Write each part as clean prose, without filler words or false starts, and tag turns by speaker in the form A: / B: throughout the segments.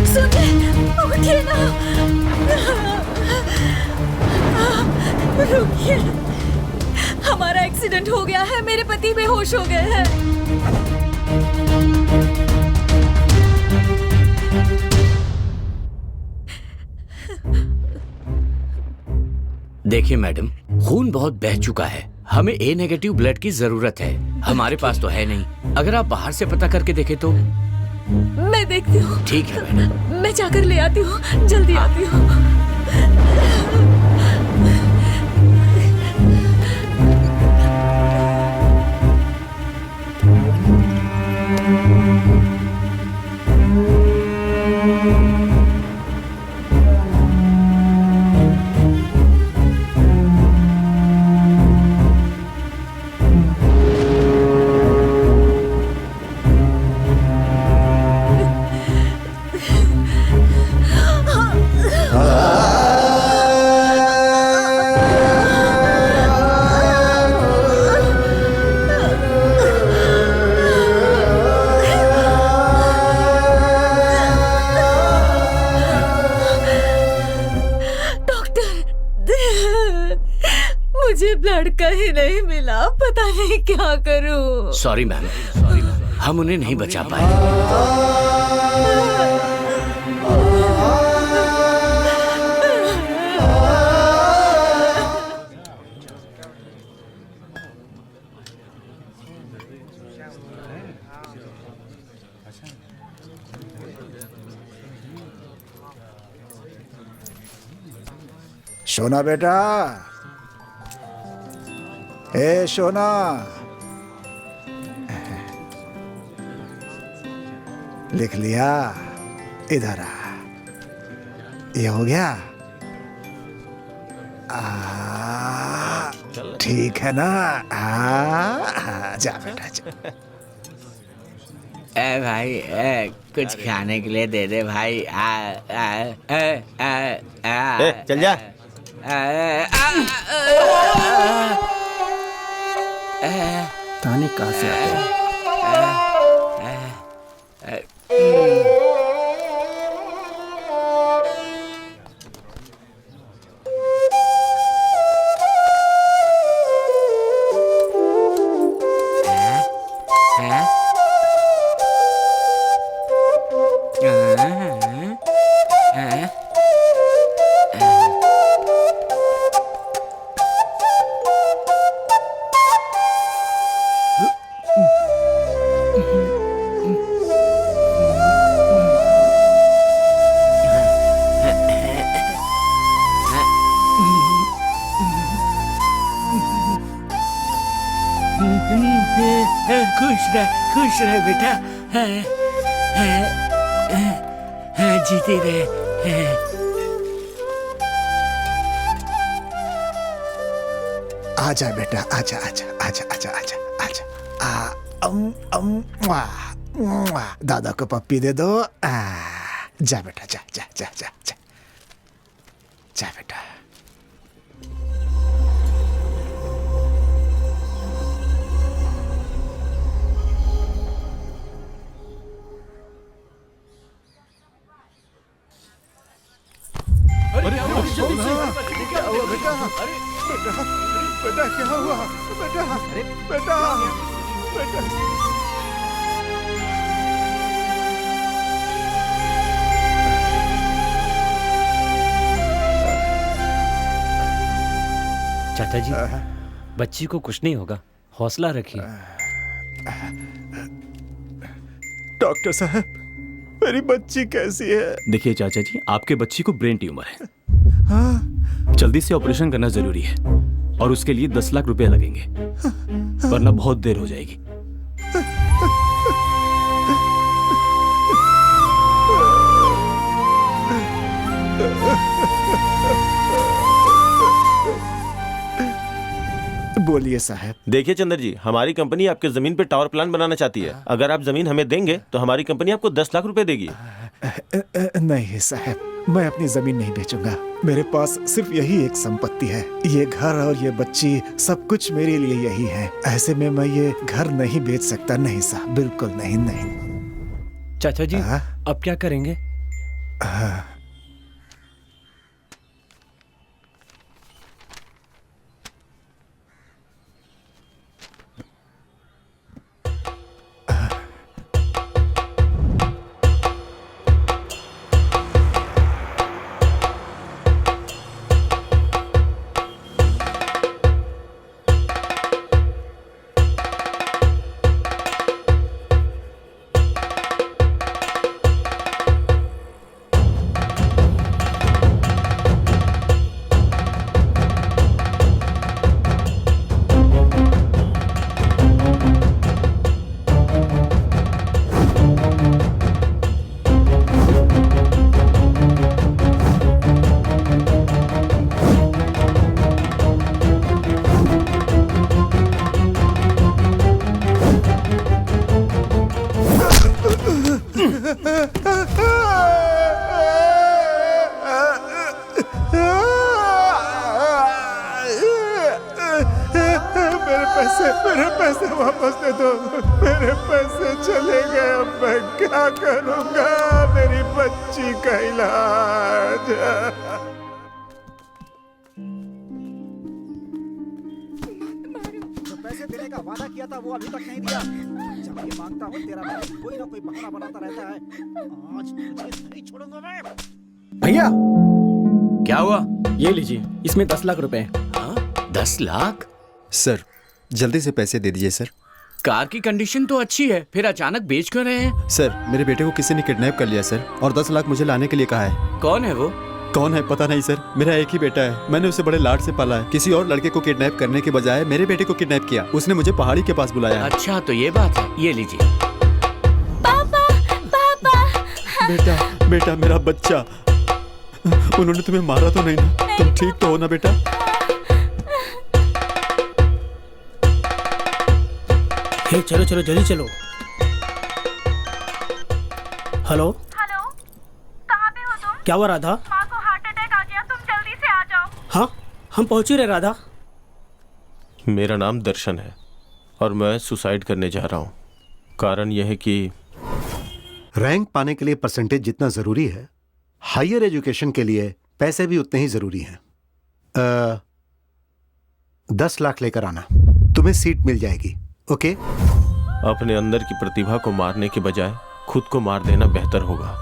A: सुनिए, उठिए ना। रुकिए, हमारा एक्सीडेंट हो गया है, मेरे पति बेहोश हो गए हैं।
B: देखिए मैडम, खून बहुत बह चुका है, हमें ए नेगेटिव ब्लड की जरूरत है। हमारे पास तो है नहीं, अगर आप बाहर से पता करके देखें तो।
A: मैं देखती हूँ।
B: ठीक है मैडम।
A: मैं जाकर ले आती हूँ, जल्दी आती हूँ। मुझे ब्लड कहीं नहीं मिला, पता नहीं क्या करूं।
B: सॉरी मैम, हम उन्हें नहीं बचा पाए।
C: सोना बेटा, ए सोना, लिख लिया? इधर आ, ये हो गया? ठीक है ना? जा बेटा जा।
B: ए भाई, कुछ खाने के लिए दे दे भाई।
D: चल जा।
C: तानी कहाँ से आते हैं?
B: खुश रहे बेटा, जीते रहे।
C: आजा बेटा, आजा आजा आजा आजा आजा आजा। दादा को पप्पी दे दो। जा बेटा, जा जा जा जा जा, जा बेटा। बेटा क्या हुआ? बेटा बेटा बेटा।
E: चाचा जी, बच्ची को कुछ नहीं होगा, हौसला रखिए।
C: डॉक्टर साहब, मेरी बच्ची कैसी है?
F: देखिए चाचा जी, आपके बच्ची को ब्रेन ट्यूमर है। जल्दी से ऑपरेशन करना जरूरी है और उसके लिए 10 लाख रुपए लगेंगे, वरना बहुत देर हो जाएगी।
C: बोलिए साहब।
D: देखिए चंद्र जी, हमारी कंपनी आपके जमीन पे टावर प्लांट बनाना चाहती है। अगर आप जमीन हमें देंगे तो हमारी कंपनी आपको 10 लाख रुपए देगी।
C: नहीं साहब, मैं अपनी जमीन नहीं बेचूंगा। मेरे पास सिर्फ यही एक संपत्ति है, ये घर और ये बच्ची, सब कुछ मेरे लिए यही है। ऐसे में मैं ये घर नहीं बेच सकता। नहीं साहब, बिल्कुल नहीं। नहीं।
E: चाचा जी
C: हाँ?
E: अब क्या करेंगे?
C: मेरे पैसे वापस दे दो। मेरे पैसे चले गए, अब मैं क्या करूंगा? मेरी बच्ची का इलाज।
G: जो पैसे देने का वादा किया था वो अभी तक नहीं दिया। जब ये मांगता हूँ तेरा भाई कोई ना कोई बहाना बनाता रहता है। आज तुझे नहीं छोड़ूंगा मैं।
H: भैया
B: क्या हुआ?
H: ये लीजिए, इसमें 10 लाख रुपए हैं।
B: हाँ? 10 लाख?
I: सर जल्दी से पैसे दे दीजिए सर।
B: कार की कंडीशन तो अच्छी है, फिर अचानक बेच क्यों रहे हैं?
I: सर मेरे बेटे को किसी ने किडनैप कर लिया सर, और 10 लाख मुझे लाने के लिए कहा है।
B: कौन है वो?
I: कौन है पता नहीं सर, मेरा एक ही बेटा है, मैंने उसे बड़े लाड से पाला है। किसी और लड़के को किडनैप करने के बजाय मेरे बेटे को किडनैप किया। उसने मुझे पहाड़ी के पास बुलाया है।
B: अच्छा तो ये बात है, ये लीजिए।
A: पापा पापा
I: बेटा बेटा मेरा बच्चा, उन्होंने तुम्हें मारा तो नहीं ना? तुम ठीक तो हो ना बेटा?
H: हे चलो चलो जल्दी चलो। हेलो
A: हेलो, कहाँ पे हो तुम?
H: क्या हुआ राधा?
A: माँ को हार्ट अटैक आ गया, तुम जल्दी से आ जाओ।
H: हाँ हम पहुंच ही रहे राधा।
D: मेरा नाम दर्शन है और मैं सुसाइड करने जा रहा हूँ। कारण यह है कि
C: रैंक पाने के लिए परसेंटेज जितना जरूरी है, हायर एजुकेशन के लिए पैसे भी उतने ही जरूरी हैं। 10 लाख लेकर आना, तुम्हें सीट मिल जाएगी। ओके?
D: अपने अंदर की प्रतिभा को मारने के बजाय खुद को मार देना बेहतर होगा।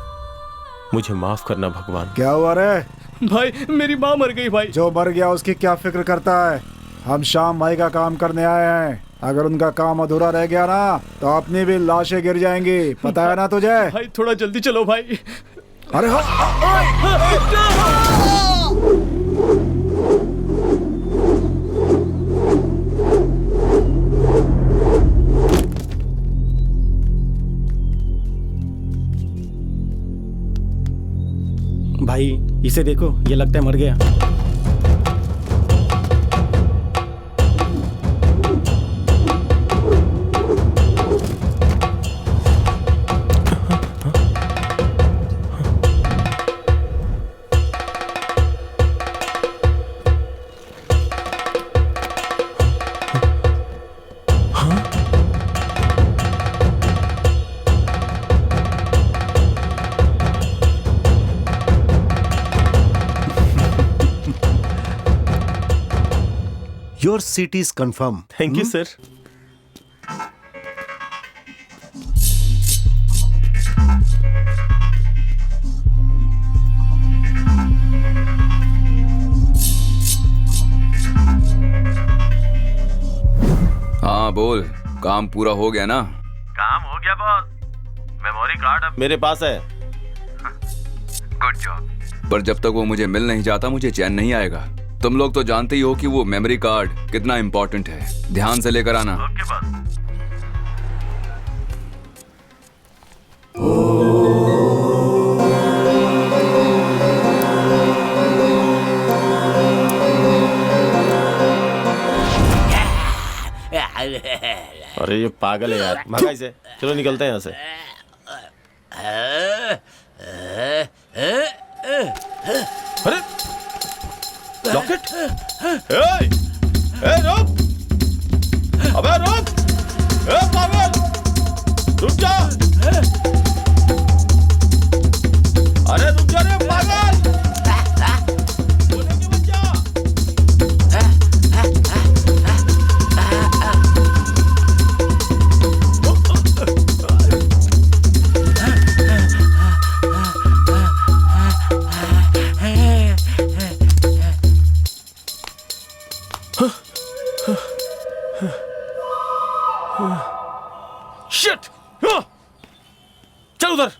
D: मुझे माफ करना भगवान।
C: क्या हुआ रे?
H: भाई मेरी माँ मर गई भाई।
C: जो मर गया उसकी क्या फिक्र करता है? हम श्याम भाई का काम करने आए हैं। अगर उनका काम अधूरा रह गया ना तो अपनी भी लाशें गिर जाएंगी, पता है ना तुझे?
H: भाई थोड़ा जल्दी चलो भाई।
C: अरे हाँ,
H: भाई इसे देखो, ये लगता है मर गया।
C: Your seat is confirmed.
D: Thank you sir.
J: हाँ बोल, काम पूरा हो गया ना?
K: काम हो गया बॉस। मेमोरी कार्ड अब
D: मेरे पास है।
K: Good job.
J: पर जब तक वो मुझे मिल नहीं जाता मुझे चैन नहीं आएगा। तुम लोग तो जानते ही हो कि वो मेमोरी कार्ड कितना इम्पोर्टेंट है। ध्यान से लेकर आना।
K: Okay boss.
D: अरे ये पागल है यार, भगा इसे। चलो निकलते हैं यहाँ से। अरे लॉकेट! रुक! अबे रुक! पागल! रुक जा! शिट! चल उधर।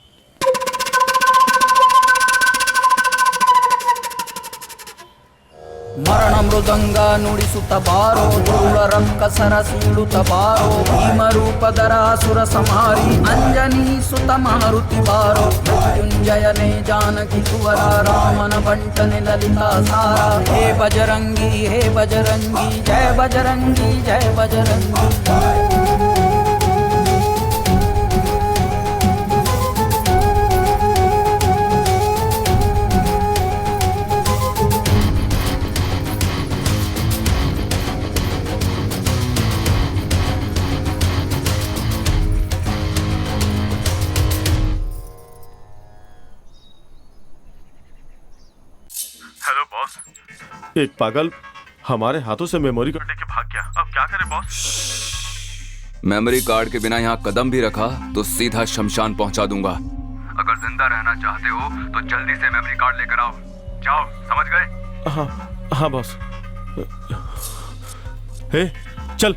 G: ಮರಣ ಮೃದಂಗ ನುಡಿಸುತ್ತ ಬಾರೋ ಧೂಳ ರಂಗ ಸರಸೀಡುತ್ತ ಬಾರೋ ಭೀಮರೂಪಧರ ಸುರ ಸಂಹಾರಿ ಅಂಜನಿ ಸುತ ಮಾರುತಿ ಬಾರೋ ಮೃತ್ಯುಂಜಯನೇ ಜಾನಕಿ ಕುವರ ರಾಮನ ಬಂಟನೆ ಲಲಿತಾ ಸಾರ ಹೇ ಬಜರಂಗಿ ಜಯ ಬಜರಂಗಿ ಜಯ ಬಜರಂಗಿ
K: हेलो बॉस।
D: एक पागल हमारे हाथों से मेमोरी कार्ड
K: लेके भाग गया, अब क्या करें बॉस?
J: मेमोरी कार्ड के बिना यहाँ कदम भी रखा तो सीधा शमशान पहुंचा दूंगा। अगर जिंदा रहना चाहते हो तो जल्दी से मेमोरी कार्ड लेकर आओ। जाओ, समझ गए?
D: हाँ हाँ बॉस। हे चल।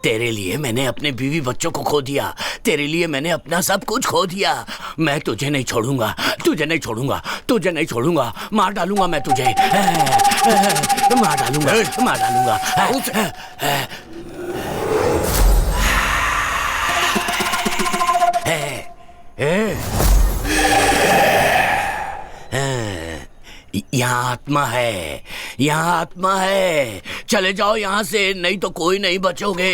B: तेरे लिए मैंने अपने बीवी बच्चों को खो दिया, तेरे लिए मैंने अपना सब कुछ खो दिया। मैं तुझे नहीं छोड़ूंगा, तुझे नहीं छोड़ूंगा, तुझे नहीं छोड़ूंगा। मार डालूंगा मैं तुझे, मार डालूंगा, मार डालूंगा। यहाँ आत्मा है, यहाँ आत्मा है। चले जाओ यहाँ से, नहीं तो कोई नहीं बचोगे।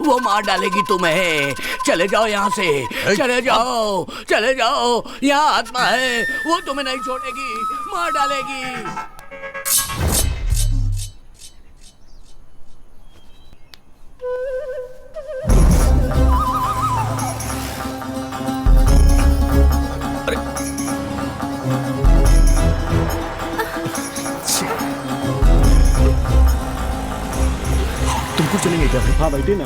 B: वो मार डालेगी तुम्हें। चले जाओ यहाँ से, चले जाओ, चले जाओ। यहाँ आत्मा है, वो तुम्हें नहीं छोड़ेगी, मार डालेगी।
H: तुमको चलेंगे क्या? हाँ बैठे ना।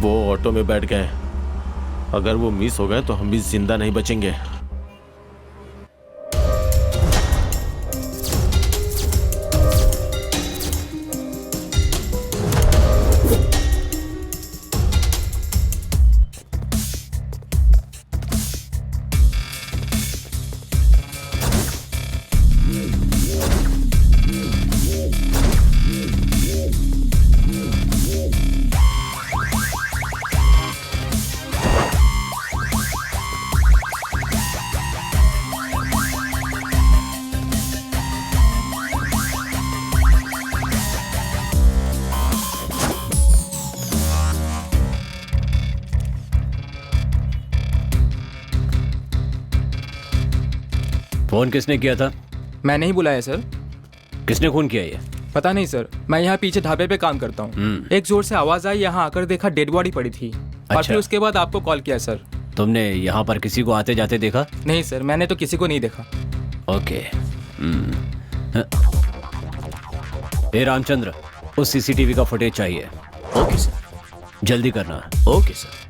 D: वो ऑटो में बैठ गए, अगर वो मिस हो गए तो हम भी जिंदा नहीं बचेंगे।
E: फोन किसने किया था?
L: मैंने ही बुलाया सर।
E: किसने खून किया ये?
L: पता नहीं सर, मैं यहाँ पीछे ढाबे पे काम करता हूँ। एक जोर से आवाज आई, यहाँ आकर देखा डेड बॉडी पड़ी थी। और फिर उसके बाद आपको कॉल किया सर।
E: तुमने यहाँ पर किसी को आते जाते देखा?
L: नहीं सर, मैंने तो किसी को नहीं देखा।
E: ओके। ए रामचंद्र, उस सीसीटीवी का फुटेज चाहिए।
B: Okay sir.
E: जल्दी करना।
B: Okay sir.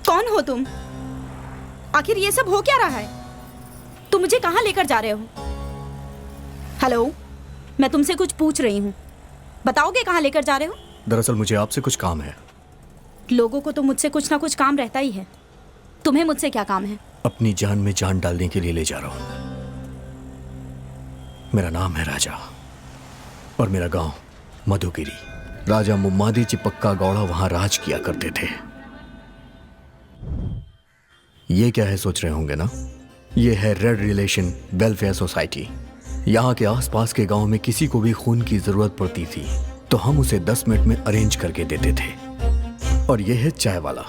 A: कौन हो तुम? आखिर ये सब हो क्या रहा है? तुम मुझे कहाँ लेकर जा रहे हो? हेलो, मैं तुमसे कुछ पूछ रही हूँ। बताओगे कहाँ लेकर जा रहे हो?
M: दरअसल मुझे आपसे कुछ काम है।
A: लोगों को तो मुझसे कुछ ना कुछ काम रहता ही है। तुम्हें मुझसे क्या काम है?
M: अपनी जान में जान डालने के लिए ले जा रहा हूं। मेरा नाम है राजा और मेरा गांव मधुगिरी। राजा मुम्मादी चिपक्का गौड़ा वहां राज किया करते थे। ये क्या है सोच रहे होंगे ना? ये है रेड रिलेशन वेलफेयर सोसाइटी। यहाँ के आसपास के गांव में किसी को भी खून की जरूरत पड़ती थी तो हम उसे 10 मिनट में अरेंज करके देते थे। और ये है चाय वाला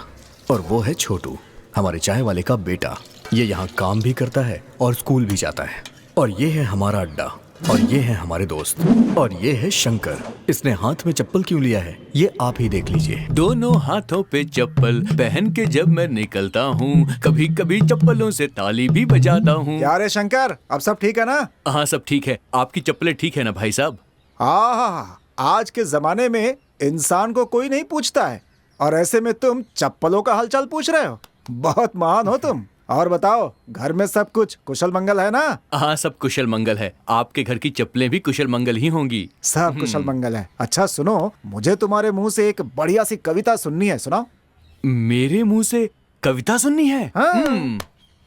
M: और वो है छोटू, हमारे चाय वाले का बेटा। ये यहाँ काम भी करता है और स्कूल भी जाता है। और ये है हमारा अड्डा और ये है हमारे दोस्त। और ये है शंकर। इसने हाथ में चप्पल क्यों लिया है ये आप ही देख लीजिए।
F: दोनों हाथों पे चप्पल पहन के जब मैं निकलता हूँ, कभी कभी चप्पलों से ताली भी बजाता हूँ।
G: क्या रे शंकर, अब सब ठीक है ना?
F: हाँ सब ठीक है। आपकी चप्पलें ठीक है ना भाई साहब?
G: हाँ, आज के जमाने में इंसान को कोई नहीं पूछता है और ऐसे में तुम चप्पलों का हालचाल पूछ रहे हो। बहुत महान हो तुम। और बताओ, घर में सब कुछ कुशल मंगल है ना?
F: हाँ सब कुशल मंगल है। आपके घर की चप्पलें भी कुशल मंगल ही होंगी।
G: सब कुशल मंगल है। अच्छा सुनो, मुझे तुम्हारे मुंह से एक बढ़िया सी कविता सुननी है। सुनाओ।
F: मेरे मुंह से कविता सुननी है?
G: हाँ।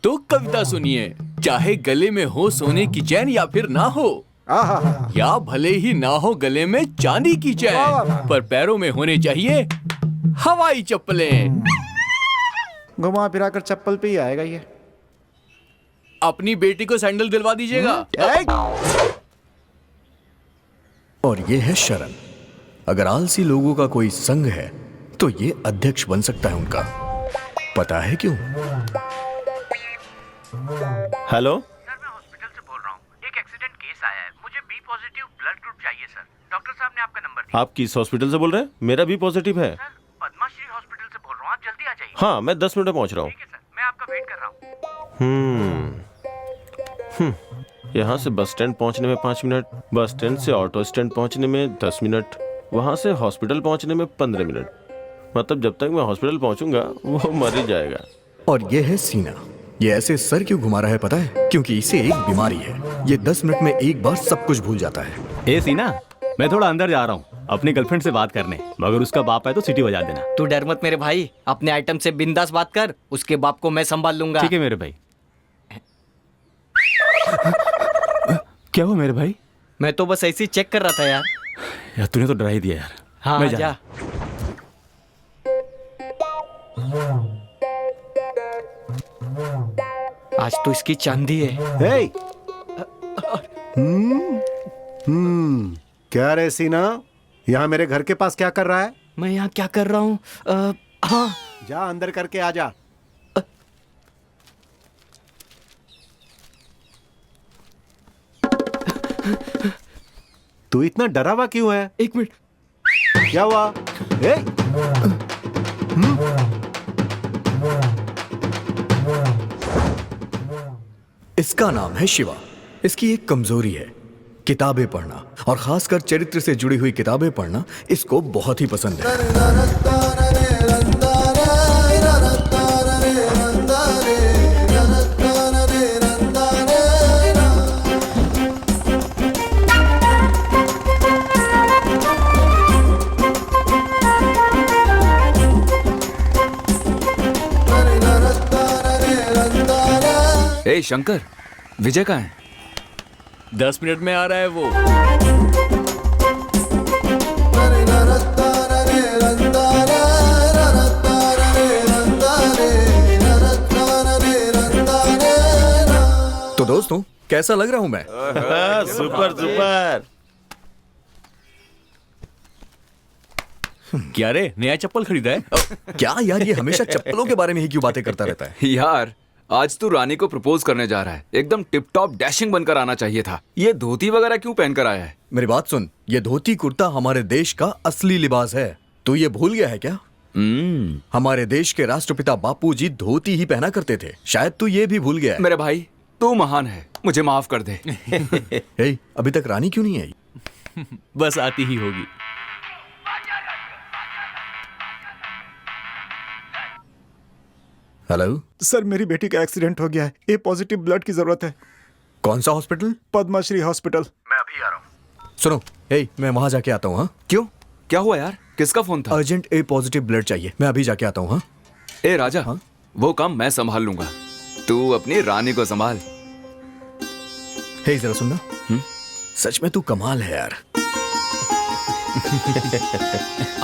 F: तो कविता सुनिए। चाहे गले में हो सोने की चैन या फिर ना हो, या भले ही ना हो गले में चांदी की चैन, पर पैरों में होने चाहिए हवाई चप्पलें।
G: घुमा फिरा कर चप्पल पे ही आएगा ये।
F: अपनी बेटी को सैंडल दिलवा दीजिएगा।
M: और ये है शरण। अगर आलसी लोगों का कोई संघ है तो ये अध्यक्ष बन सकता है उनका। पता है क्यों?
D: हेलो
K: सर, मैं हॉस्पिटल से बोल रहा हूँ। एक एक्सीडेंट केस आया है। मुझे बी पॉजिटिव ब्लड ग्रुप चाहिए सर। डॉक्टर साहब ने आपका नंबर दिया।
D: आप किस हॉस्पिटल से बोल रहे हैं? मेरा भी पॉजिटिव है।
K: सर, पद्माश्री हॉस्पिटल से बोल रहा हूँ। आप जल्दी आ जाइए।
D: हाँ मैं 10 मिनट में पहुंच रहा हूँ।
K: ठीक है सर, मैं आपका वेट कर रहा हूँ।
D: यहाँ से बस स्टैंड पहुंचने में 5 मिनट, बस स्टैंड से ऑटो स्टैंड पहुंचने में 10 मिनट, वहां से हॉस्पिटल पहुंचने में 15 मिनट। मतलब जब तक मैं हॉस्पिटल पहुंचूंगा वो मर ही जाएगा।
M: और ये है सीना। ये ऐसे सर क्यों घुमा रहा है पता है? क्योंकि इसे एक बीमारी है। ये 10 मिनट में एक बार सब कुछ भूल जाता है।
F: ए सीना, मैं थोड़ा अंदर जा रहा हूँ अपनी गर्लफ्रेंड से बात करने, मगर उसका बाप है तो सीटी बजा देना।
N: तू डर मत मेरे भाई, अपने आइटम से बिंदास बात कर। उसके बाप को मैं संभाल लूंगा।
F: ठीक है मेरे भाई। क्या हुआ मेरे भाई?
N: मैं तो बस ऐसे ही चेक कर रहा था यार।
F: यार तूने तो डरा ही दिया यार।
N: हाँ
F: मैं
N: जा। आज तो इसकी चांदी है।
C: क्या रे सीना, यहाँ मेरे घर के पास क्या कर रहा है?
N: मैं यहाँ क्या कर रहा हूँ? हाँ,
C: जा अंदर करके आ जा। तू इतना डरा हुआ क्यों है?
N: एक मिनट।
C: क्या हुआ?
M: इसका नाम है शिवा। इसकी एक कमजोरी है, किताबें पढ़ना, और खासकर चरित्र से जुड़ी हुई किताबें पढ़ना इसको बहुत ही पसंद है।
J: ए शंकर, विजय कहाँ है?
F: 10 मिनट में आ रहा है वो।
M: तो दोस्तों, कैसा लग रहा हूं मैं?
D: Super super.
F: क्या रे, नया चप्पल खरीदा है?
M: क्या यार, ये हमेशा चप्पलों के बारे में ही क्यों बातें करता रहता है?
J: यार आज तू रानी को प्रपोज करने जा रहा है, एकदम टिप टॉप डैशिंग बनकर आना चाहिए था। ये धोती वगैरह क्यों पहनकर आया है?
M: मेरी बात सुन, ये धोती कुर्ता हमारे देश का असली लिबास है। तू ये भूल गया है क्या? हमारे देश के राष्ट्रपिता बापूजी धोती ही पहना करते थे। शायद तू ये भी भूल गया है।
J: मेरे भाई, तू महान है, मुझे माफ कर दे।
M: अभी तक रानी क्यों नहीं आई?
F: बस आती ही होगी।
M: हेलो
G: सर, मेरी बेटी का एक्सीडेंट हो गया है। ए पॉजिटिव ब्लड की जरूरत है।
M: कौन सा हॉस्पिटल?
G: पद्माश्री हॉस्पिटल।
K: मैं अभी आ रहा हूँ।
M: सुनो, मैं वहां जाके आता हूँ। हाँ,
J: क्यों? क्या हुआ यार? किसका फोन था?
M: अर्जेंट ए पॉजिटिव ब्लड चाहिए, मैं अभी जाके आता हूँ। हाँ,
J: ए राजा, हाँ? वो काम मैं संभाल लूंगा, तू अपनी रानी को संभाल।
M: जरा सुनना, सच में तू कमाल है यार।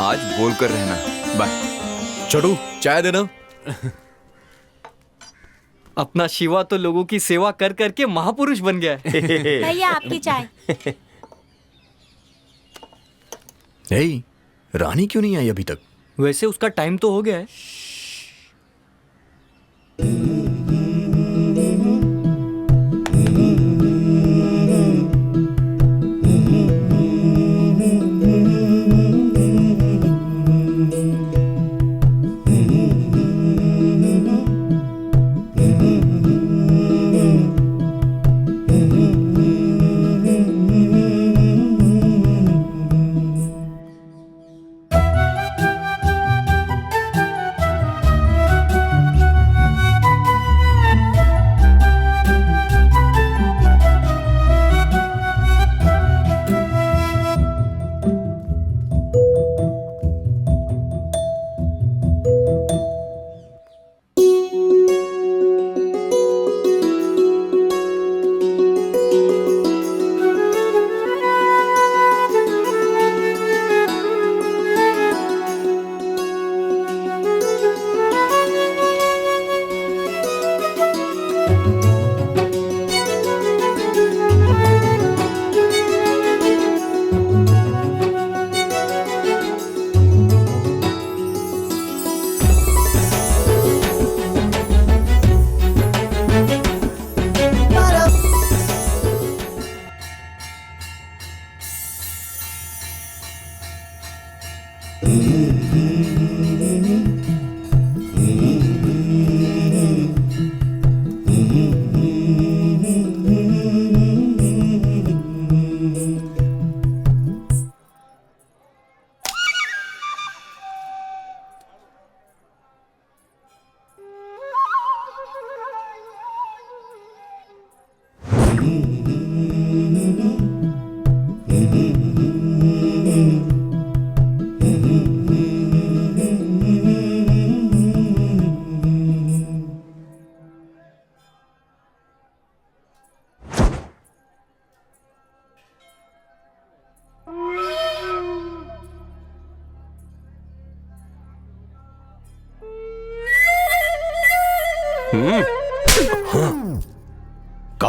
J: आज बोल कर रहना। बाय।
M: छोटू, चाय देना।
N: अपना शिवा तो लोगों की सेवा कर करके महापुरुष बन गया है।
A: भैया आपकी चाय।
M: रानी क्यों नहीं आई अभी तक?
N: वैसे उसका टाइम तो हो गया है।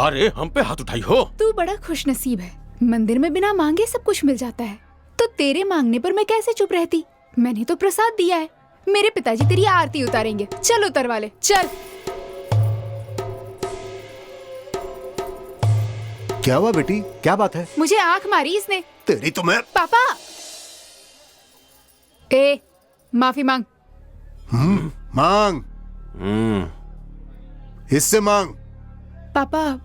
D: रे हम पे हाथ उठाई हो?
O: तू बड़ा खुशनसीब है, मंदिर में बिना मांगे सब कुछ मिल जाता है, तो तेरे मांगने पर मैं कैसे चुप रहती? मैंने तो प्रसाद दिया है, मेरे पिताजी तेरी आरती उतारेंगे। चल उतरवा ले, चल।
C: क्या हुआ बेटी, क्या बात है?
O: मुझे आंख मारी इसने।
C: तेरी तो मैं।
O: पापा, माफी मांग।
C: मांग। इससे मांग।
O: पापा,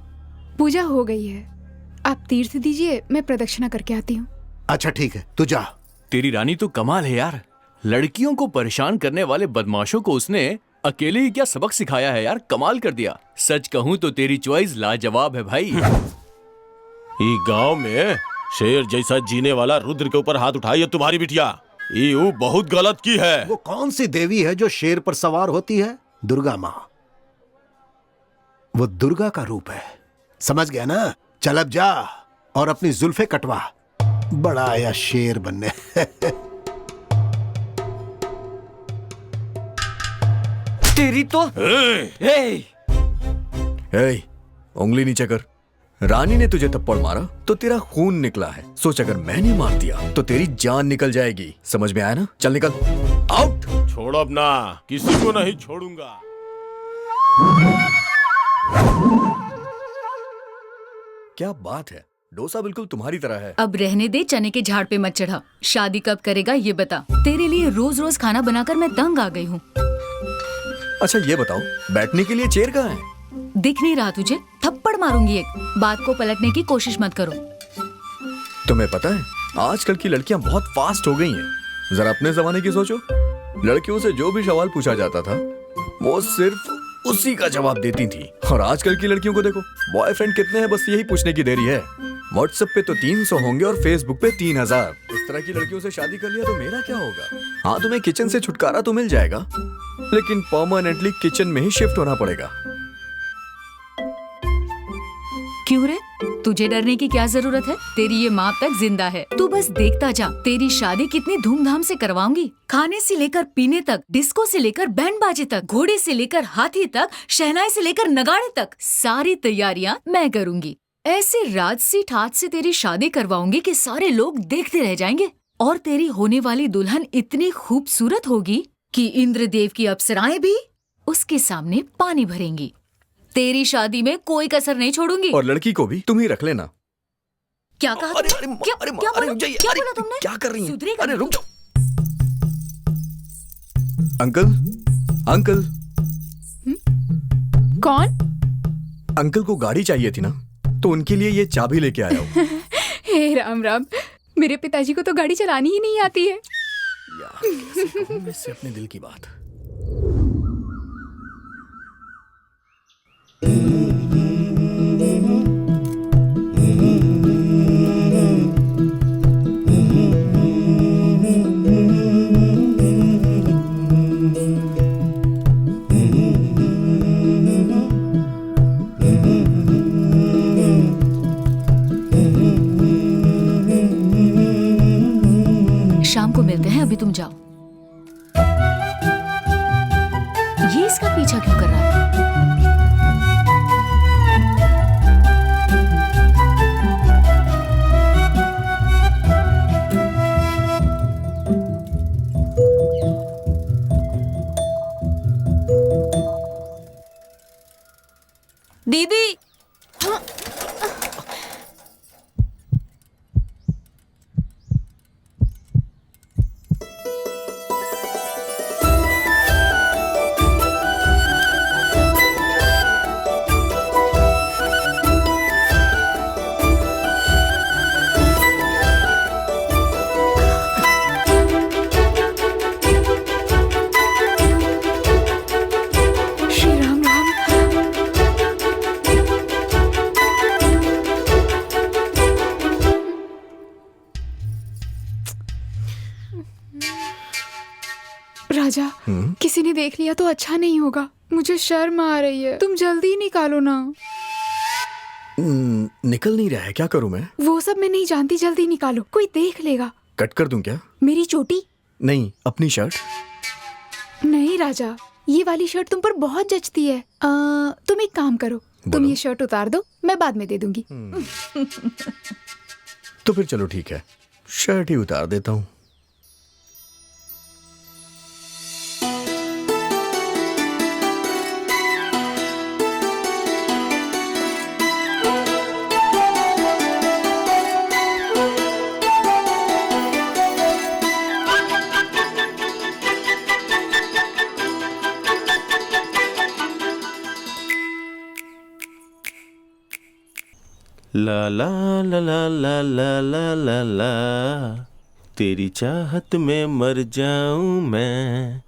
O: पूजा हो गई है, आप तीर्थ दीजिए, मैं प्रदक्षिणा करके आती हूँ।
C: अच्छा ठीक है, तू जा।
F: तेरी रानी तो कमाल है यार, लड़कियों को परेशान करने वाले बदमाशों को उसने अकेले ही क्या सबक सिखाया है यार, कमाल कर दिया। सच कहूँ तो तेरी चॉइस लाजवाब है भाई।
D: ये गांव में शेर जैसा जीने वाला रुद्र के ऊपर हाथ उठाई है तुम्हारी बिटिया, ये बहुत गलत की है।
C: वो कौन सी देवी है जो शेर पर सवार होती है? दुर्गा माँ। वो दुर्गा का रूप है, समझ गया ना? चल अब जा और अपनी जुल्फे कटवा, बड़ा आया शेर बनने।
N: तेरी तो
M: उंगली नीचे कर। रानी ने तुझे थप्पड़ मारा तो तेरा खून निकला है, सोच अगर मैंने मार दिया तो तेरी जान निकल जाएगी, समझ में आया ना? चल निकल, आउट।
D: छोड़ अब ना, किसी को नहीं छोड़ूंगा।
M: क्या बात है, डोसा बिल्कुल तुम्हारी तरह है।
P: अब रहने दे, चने के झाड़ पे मत चढ़ा। शादी कब करेगा ये बता, तेरे लिए रोज रोज खाना बनाकर मैं तंग आ गई हूँ।
M: अच्छा ये बताओ, बैठने के लिए चेयर कहाँ है?
P: दिख नहीं रहा तुझे? थप्पड़ मारूंगी एक। बात को पलटने की कोशिश मत करो।
M: तुम्हें पता है आजकल की लड़कियां बहुत फास्ट हो गई हैं। जरा अपने जमाने की सोचो, लड़कियों से जो भी सवाल पूछा जाता था वो सिर्फ उसी का जवाब देती थी, और आजकल की लड़कियों को देखो, बॉयफ्रेंड कितने हैं बस यही पूछने की देरी है। व्हाट्सएप पे तो 300 होंगे और फेसबुक पे 3000। इस तरह की लड़कियों से शादी कर लिया तो मेरा क्या होगा? हाँ, तुम्हें किचन से छुटकारा तो मिल जाएगा, लेकिन परमानेंटली किचन में ही शिफ्ट होना पड़ेगा।
P: क्यों रे? तुझे डरने की क्या जरूरत है? तेरी ये माँ तक जिंदा है, तू बस देखता जा। तेरी शादी कितनी धूमधाम से करवाऊंगी। खाने से लेकर पीने तक, डिस्को से लेकर बैंड बाजे तक, घोड़े से लेकर हाथी तक, शहनाई से लेकर नगाड़े तक, सारी तैयारियां मैं करूंगी। ऐसे राजसी ठाट से तेरी शादी करवाऊंगी कि सारे लोग देखते रह जाएंगे। और तेरी होने वाली दुल्हन इतनी खूबसूरत होगी कि इंद्रदेव की अप्सराएं भी उसके सामने पानी भरेंगी। तेरी शादी में कोई कसर नहीं छोड़ूंगी।
M: और लड़की को भी तुम ही रख लेना।
P: क्या कहा? क्या बोला तुमने?
M: क्या कर रही
P: हैं?
M: अरे रुक जाओ। Uncle, uncle.
O: कौन?
M: अंकल को गाड़ी चाहिए थी ना, तो उनके लिए ये चाबी लेके आया हूँ।
O: हे राम राम, मेरे पिताजी को तो गाड़ी चलानी ही नहीं आती है।
M: यार, कैसे कहूँ मैं इससे अपने दिल की बात।
P: शाम को मिलते हैं, अभी तुम जाओ। ये इसका पीछा क्यों कर रहा है?
A: दीदी,
O: राजा, किसी ने देख लिया तो अच्छा नहीं होगा। मुझे शर्म आ रही है, तुम जल्दी निकालो ना।
M: निकल नहीं रहा है, क्या करूं मैं?
O: वो सब मैं नहीं जानती, जल्दी निकालो, कोई देख लेगा।
M: कट कर दूं क्या?
O: मेरी चोटी?
M: नहीं, अपनी शर्ट।
O: नहीं राजा, ये वाली शर्ट तुम पर बहुत जचती है। तुम एक काम करो, तुम ये शर्ट उतार दो, मैं बाद में दे दूंगी।
M: तो फिर चलो ठीक है, शर्ट ही उतार देता हूँ।
D: ला ला ला ला ला ला ला ला ला, तेरी चाहत में मर जाऊं मैं।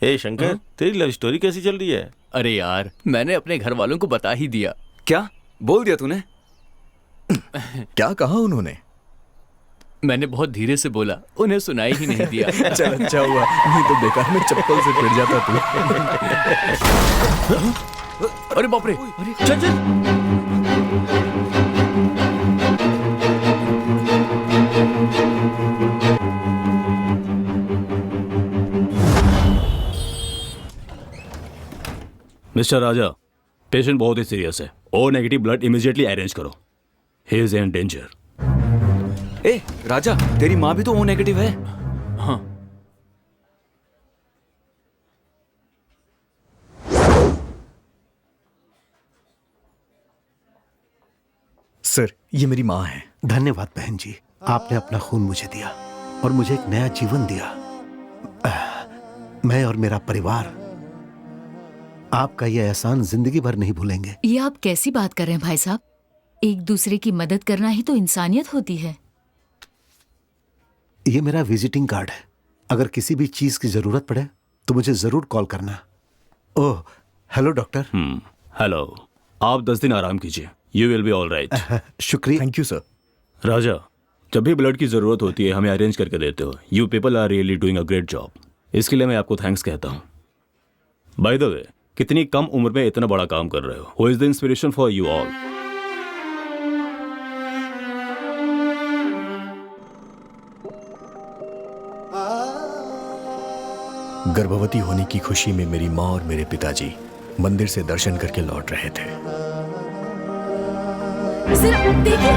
D: ए शंकर, तेरी लव स्टोरी कैसी चल रही है?
F: अरे यार, मैंने अपने घर वालों को बता ही दिया।
J: क्या बोल दिया तूने?
M: क्या कहा उन्होंने?
F: मैंने बहुत धीरे से बोला, उन्हें सुनाई ही नहीं दिया।
M: चल अच्छा हुआ, नहीं तो बेकार में चप्पल से पिट जाता तू।
F: अरे बाप रे, चल चल।
Q: मिस्टर राजा, पेशेंट बहुत ही सीरियस है। O negative blood immediately arrange करो। He is in danger.
J: ए राजा, तेरी माँ भी तो ओ नेगेटिव है।
F: हाँ।
R: सर, ये मेरी माँ है। धन्यवाद बहन जी, आपने अपना खून मुझे दिया और मुझे एक नया जीवन दिया। मैं और मेरा परिवार आपका ये एहसान जिंदगी भर नहीं भूलेंगे।
P: ये आप कैसी बात कर रहे हैं भाई साहब? एक दूसरे की मदद करना ही तो इंसानियत होती है।
R: ये मेरा विजिटिंग कार्ड है, अगर किसी भी चीज की जरूरत पड़े तो मुझे जरूर कॉल करना। ओह, हेलो डॉक्टर।
Q: हेलो, आप 10 दिन आराम कीजिए, you will be all right.
R: शुक्रिया।
M: Thank you sir.
Q: राजा, जब भी ब्लड की जरूरत होती है हमें अरेंज करके देते हो। You people are really doing a great job. इसके लिए मैं आपको थैंक्स कहता हूँ। बाय द वे, कितनी कम उम्र में इतना बड़ा काम कर रहे हो। Who is the inspiration for you all?
M: गर्भवती होने की खुशी में मेरी माँ और मेरे पिताजी मंदिर से दर्शन करके लौट रहे थे।
P: सिर्फ देखिए,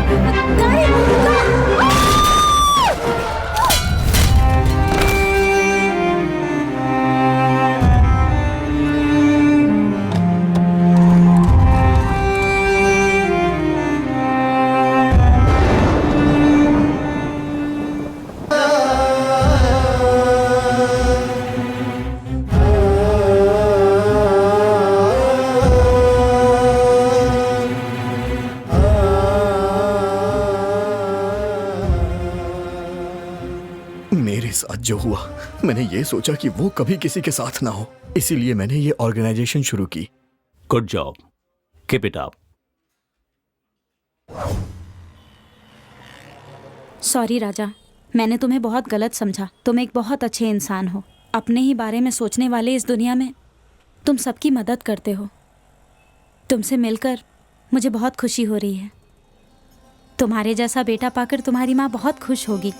M: मेरे साथ जो हुआ, मैंने ये सोचा कि वो कभी किसी के साथ ना हो, इसीलिए मैंने ये ऑर्गेनाइजेशन शुरू की।
Q: Good job, keep it up.
A: Sorry Raja, मैंने तुम्हें बहुत गलत समझा। तुम एक बहुत अच्छे इंसान हो। अपने ही बारे में सोचने वाले इस दुनिया में तुम सबकी मदद करते हो। तुमसे मिलकर मुझे बहुत खुशी हो रही है। तुम्हारे जैसा बेटा पाकर तुम्हारी माँ बहुत खुश होगी।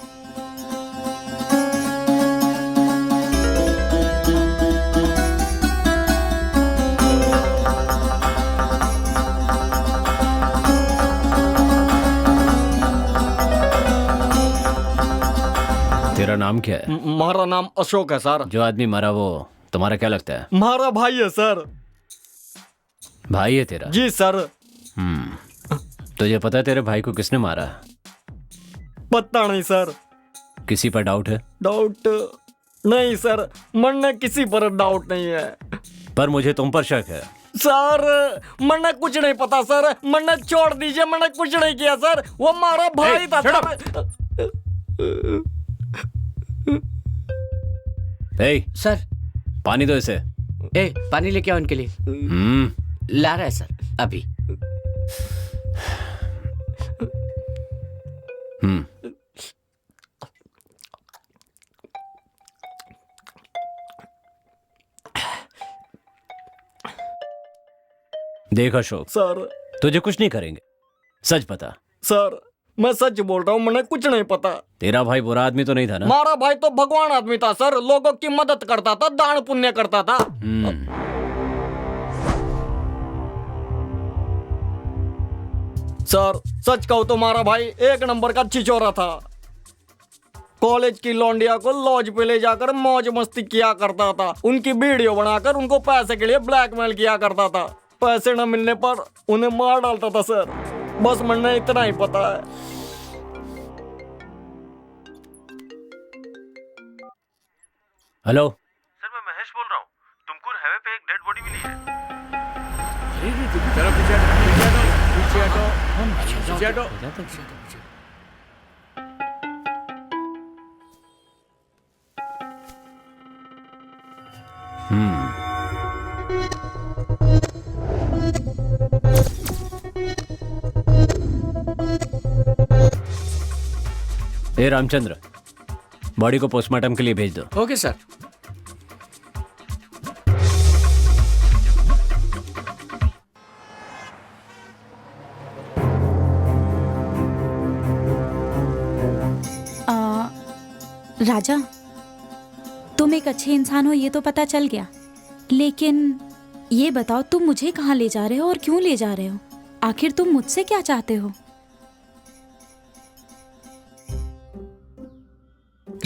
E: तेरा नाम क्या है?
N: हमारा नाम अशोक है सर।
E: जो आदमी मरा वो तुम्हारा क्या लगता है?
N: हमारा भाई है सर।
E: भाई है तेरा?
N: जी सर।
E: तुझे पता है तेरे भाई को किसने मारा?
N: पता नहीं सर।
E: किसी पर डाउट है?
N: डाउट नहीं सर, मन में किसी पर डाउट नहीं है।
E: पर मुझे तुम पर शक है।
N: सर मैंने कुछ नहीं पता सर, मैंने छोड़ दीजिए, मैंने कुछ नहीं किया सर। वो हमारा भाई था
E: सर। पानी दो इसे।
B: पानी लेके आओ इनके लिए। ला रहा है सर अभी।
E: देख अशोक
N: सर,
E: तुझे कुछ नहीं करेंगे, सच बता।
N: सर मैं सच बोल रहा हूँ, मैंने कुछ नहीं पता।
E: तेरा भाई बुरा आदमी तो नहीं था ना?
N: हमारा भाई तो भगवान आदमी था सर, लोगों की मदद करता था, दान पुण्य करता था। सर सच कहूँ तो हमारा भाई एक नंबर का छिछोरा था। कॉलेज की लौंडिया को लॉज पे ले जाकर मौज मस्ती किया करता था, उनकी वीडियो बनाकर उनको पैसे के लिए ब्लैकमेल किया करता था। पैसे न मिलने पर उन्हें मार डालता था सर। बस मैंने इतना ही पता है।
E: हेलो
D: सर, मैं महेश बोल रहा हूँ। तुमको हाईवे पे एक डेड बॉडी मिली है।
F: पीछे हटो।
E: ए रामचंद्र, बॉडी को पोस्टमार्टम के लिए भेज दो।
B: Okay sir.
A: राजा, तुम एक अच्छे इंसान हो ये तो पता चल गया, लेकिन ये बताओ तुम मुझे कहाँ ले जा रहे हो और क्यों ले जा रहे हो? आखिर तुम मुझसे क्या चाहते हो?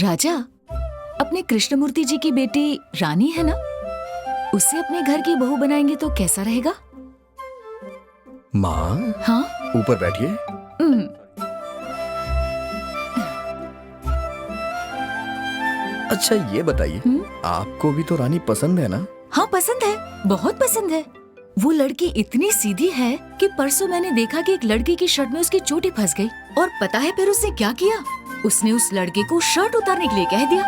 P: राजा, अपने कृष्णमूर्ति जी की बेटी रानी है ना, उसे अपने घर की बहू बनाएंगे तो कैसा रहेगा?
M: माँ,
P: हाँ
M: ऊपर बैठिए। अच्छा ये बताइए, आपको भी तो रानी पसंद है ना?
P: हाँ पसंद है, बहुत पसंद है। वो लड़की इतनी सीधी है कि परसों मैंने देखा कि एक लड़की की शर्ट में उसकी चोटी फंस गई, और पता है फिर उसने क्या किया? उसने उस लड़के को शर्ट उतारने के लिए कह दिया।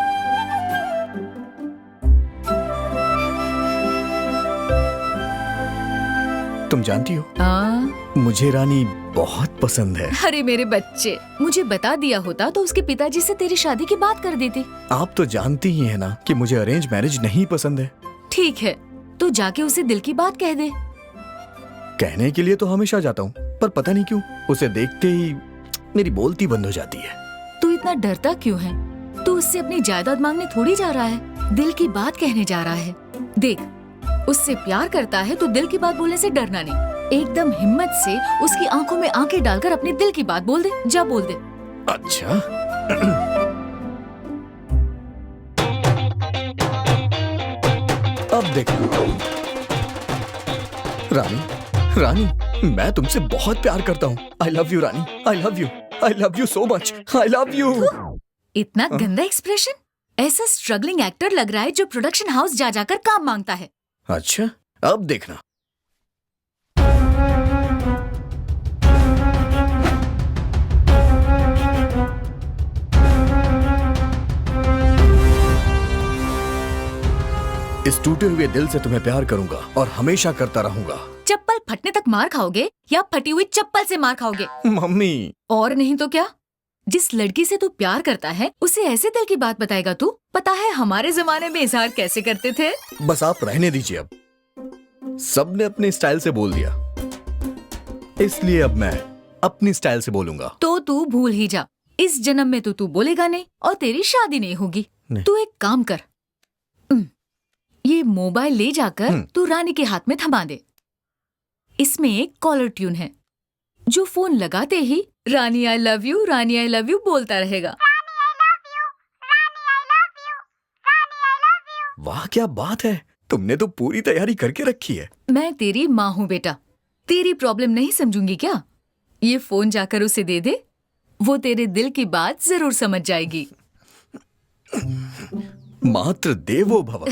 M: तुम जानती हो
P: हाँ?
M: मुझे रानी बहुत पसंद है।
P: अरे मेरे बच्चे, मुझे बता दिया होता तो उसके पिताजी से तेरी शादी की बात कर देती।
M: आप तो जानती ही है ना कि मुझे अरेंज मैरिज नहीं पसंद है।
P: ठीक है, तो जाके उसे दिल की बात कह दे।
M: कहने के लिए तो हमेशा जाता हूँ, पर पता नहीं क्यों उसे देखते ही मेरी बोलती बंद हो जाती है।
P: तू इतना डरता क्यों है? तू उससे अपनी जायदाद मांगने थोड़ी जा रहा है, दिल की बात कहने जा रहा है। देख, उससे प्यार करता है तो दिल की बात बोलने से डरना नहीं। एकदम हिम्मत से उसकी आंखों में आंखें डालकर अपने दिल की बात बोल दे। जा बोल दे।
M: अच्छा अब देख रानी, रानी मैं तुमसे बहुत प्यार करता हूँ। आई love you Rani, I love you, I love you so much, I love you.
P: इतना गंदा एक्सप्रेशन, ऐसा स्ट्रगलिंग एक्टर लग रहा है जो प्रोडक्शन हाउस जा जाकर काम मांगता है।
M: अच्छा अब देखना। इस टूटे हुए दिल से तुम्हें प्यार करूंगा और हमेशा करता रहूंगा।
P: चप्पल फटने तक मार खाओगे या फटी हुई चप्पल से मार खाओगे?
M: मम्मी।
P: और नहीं तो क्या? जिस लड़की से तू प्यार करता है उसे ऐसे दिल की बात बताएगा तू? पता है हमारे जमाने में इजहार कैसे करते थे?
M: बस आप रहने दीजिए, अब सबने अपने स्टाइल से बोल दिया, इसलिए अब मैं अपनी स्टाइल से बोलूंगा।
P: तो तू भूल ही जा, इस जन्म में तो तू बोलेगा नहीं और तेरी शादी नहीं होगी। तू एक काम कर, ये मोबाइल ले जाकर तू रानी के हाथ में थमा दे। इसमें एक कॉलर ट्यून है जो फोन लगाते ही Rani I love you, Rani I love you बोलता रहेगा।
M: वाह क्या बात है, तुमने तो पूरी तैयारी करके रखी है।
P: मैं तेरी माँ हूँ बेटा, तेरी प्रॉब्लम नहीं समझूंगी क्या? ये फोन जाकर उसे दे दे, वो तेरे दिल की बात जरूर समझ जाएगी।
M: मात्र देवो भव।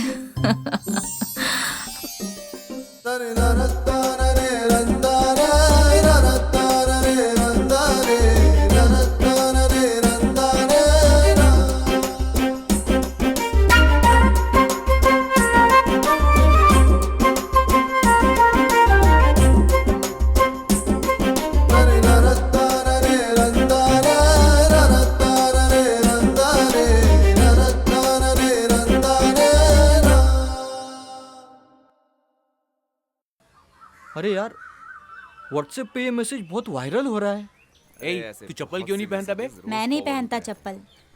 N: अरे यार, व्हाट्सएप पे ये मैसेज बहुत वायरल हो रहा है।
F: ए, तू चप्पल क्यों नहीं पहनता बे?
A: मैं नहीं पहनता चप्पल।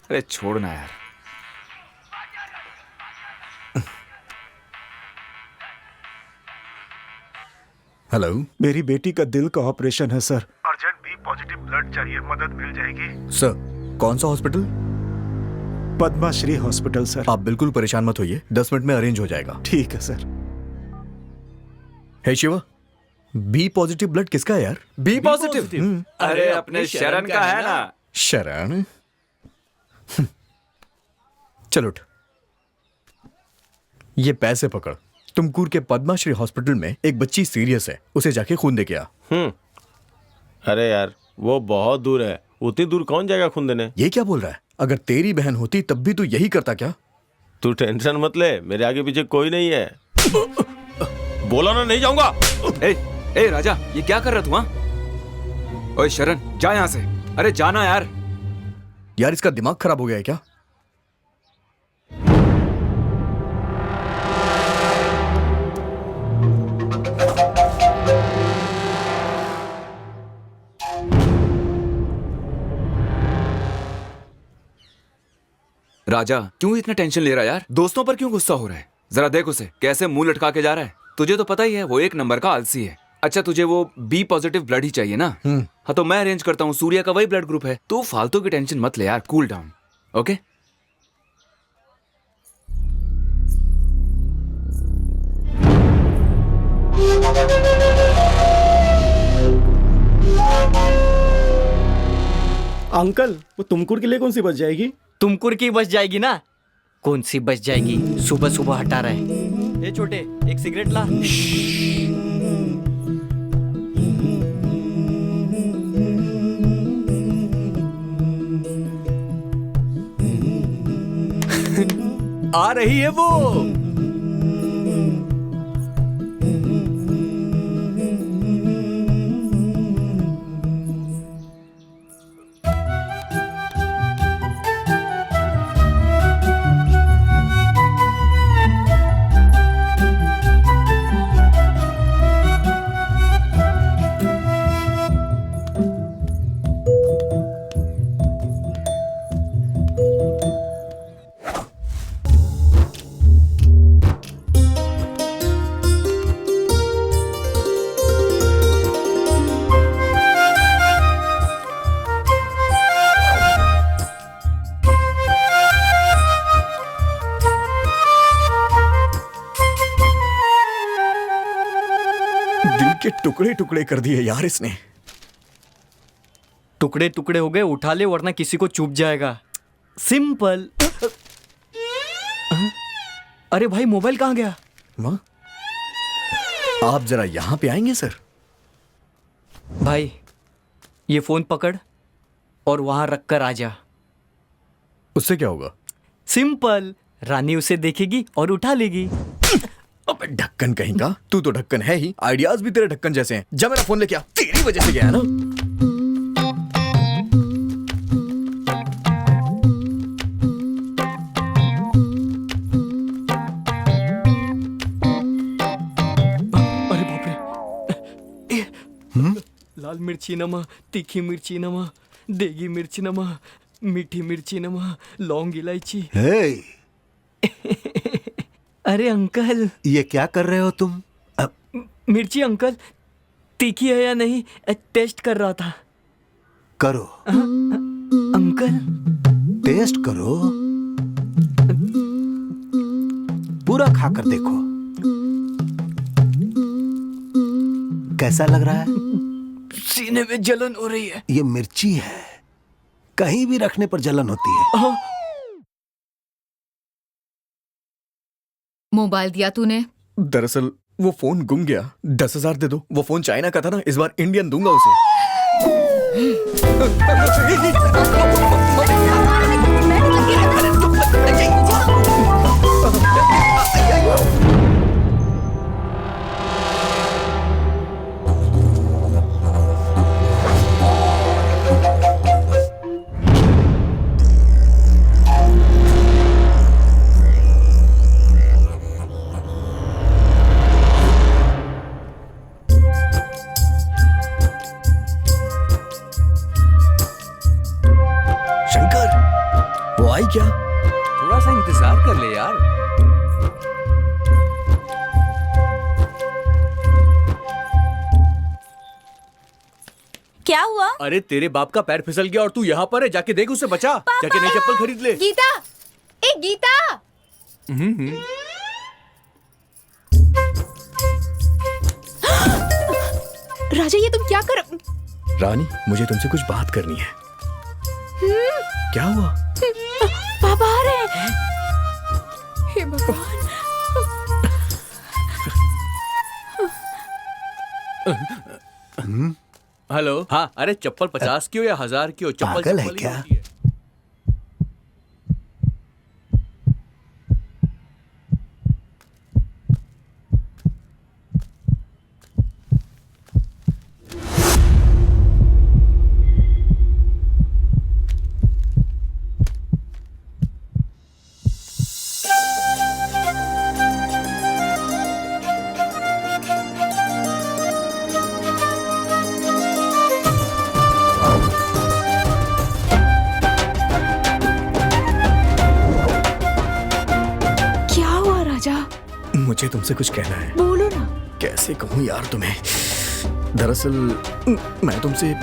J: अरे छोड़ना यार।
M: हेलो,
G: मेरी बेटी का दिल का ऑपरेशन है sir.
C: Urgent B positive blood चाहिए, मदद मिल जाएगी?
M: सर कौन सा हॉस्पिटल?
G: Padma Shri hospital sir.
M: आप बिल्कुल परेशान मत होइए, 10 मिनट में अरेंज हो जाएगा।
G: ठीक है sir.
M: Hey Shiva, B positive blood किसका है यार?
J: B positive? अरे अपने शरण का है ना।
M: शरण? चलो उठ, ये पैसे पकड़। तुमकुर के पद्माश्री हॉस्पिटल में एक बच्ची सीरियस है, उसे जाके खून दे के आ।
D: अरे यार वो बहुत दूर है, उतनी दूर कौन जाएगा खून देने?
M: ये क्या बोल रहा है? अगर तेरी बहन होती तब भी तू यही करता क्या?
D: तू टेंशन मत ले, मेरे आगे पीछे कोई नहीं है। बोला ना नहीं जाऊंगा।
J: ए राजा, ये क्या कर रहा तू? हाँ ओए शरण, जा यहाँ से। अरे जाना यार।
M: यार इसका दिमाग खराब हो गया है क्या?
J: राजा क्यों इतना टेंशन ले रहा है यार? दोस्तों पर क्यों गुस्सा हो रहा है? जरा देख उसे कैसे मुंह लटका के जा रहा है। तुझे तो पता ही है वो एक नंबर का आलसी है। अच्छा तुझे वो बी पॉजिटिव ब्लड ही चाहिए ना? हाँ तो मैं अरेंज करता हूँ, सूर्या का वही ब्लड ग्रुप है। तू फालतू की टेंशन मत ले यार, कूल डाउन। ओके
H: अंकल, वो तुमकुर के लिए कौन सी बच जाएगी?
N: तुमकुर की बच जाएगी ना? कौन सी बच जाएगी? सुबह सुबह हटा रहे। ए छोटे, एक सिगरेट ला।
F: आ रही है वो।
M: के टुकड़े टुकड़े कर दिए यार इसने।
N: टुकड़े टुकड़े हो गए, उठा ले वरना किसी को चुभ जाएगा। सिंपल। अरे भाई मोबाइल कहाँ गया?
M: माँ आप जरा यहां पे आएंगे सर?
N: भाई ये फोन पकड़ और वहां रख कर आ जा।
M: उससे क्या होगा?
N: सिंपल, रानी उसे देखेगी और उठा लेगी।
M: अबे ढक्कन कहीं का, तू तो ढक्कन है ही, आइडियाज भी तेरे ढक्कन जैसे हैं। जा मेरा फोन लेके आ, तेरी वजह से गया है ना।
N: लाल मिर्ची नमा, तीखी मिर्ची नमा, देगी मिर्ची नमा, मीठी मिर्ची नमा, लौंग इलायची।
R: हे,
N: अरे अंकल,
R: ये क्या कर रहे हो तुम?
N: मिर्ची अंकल तीखी है या नहीं टेस्ट कर रहा था।
R: करो
N: अंकल,
R: टेस्ट करो, पूरा खाकर देखो कैसा लग रहा है।
N: सीने में जलन हो रही है।
R: ये मिर्ची है, कहीं भी रखने पर जलन होती है।
P: मोबाइल दिया तूने?
M: दरअसल वो फोन गुम गया। 10,000 दे दो। वो फोन चाइना का था ना, इस बार इंडियन दूंगा उसे। आई क्या?
F: थोड़ा सा इंतजार कर ले यार।
A: क्या हुआ?
F: अरे तेरे बाप का पैर फिसल गया और तू यहाँ पर है, जाके देख उसे बचा। जाके नई चप्पल खरीद ले।
O: गीता, ए गीता। राजा ये तुम क्या कर?
M: रानी मुझे तुमसे कुछ बात करनी है। क्या हुआ?
O: पापा आ रहे हैं। हे भगवान।
F: हेलो। हाँ, अरे चप्पल 50 की हो या 1000 की हो, चप्पल
R: पागल है
F: चप्पल ही
R: क्या?
F: होती है।
M: मुझे तुमसे कुछ कहना है।
O: बोलो ना।
M: कैसे कहूँ यार तुम्हें? दरअसल मैं तुमसे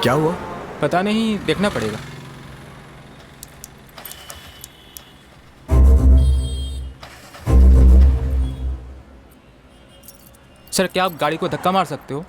M: क्या हुआ?
L: पता नहीं, देखना पड़ेगा। सर क्या आप गाड़ी को धक्का मार सकते हो?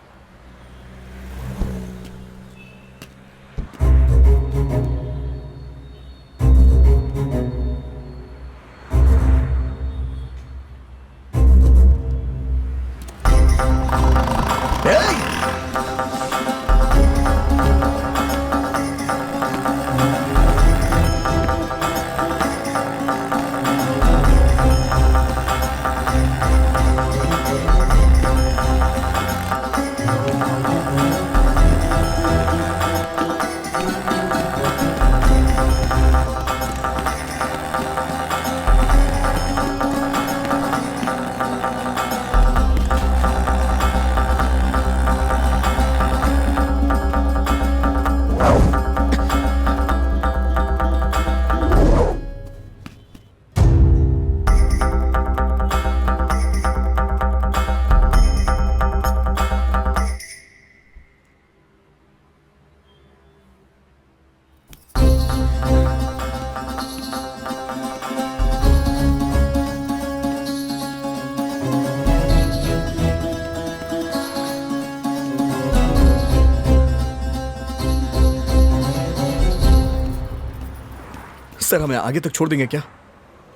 M: सर हमें आगे तक छोड़ देंगे क्या?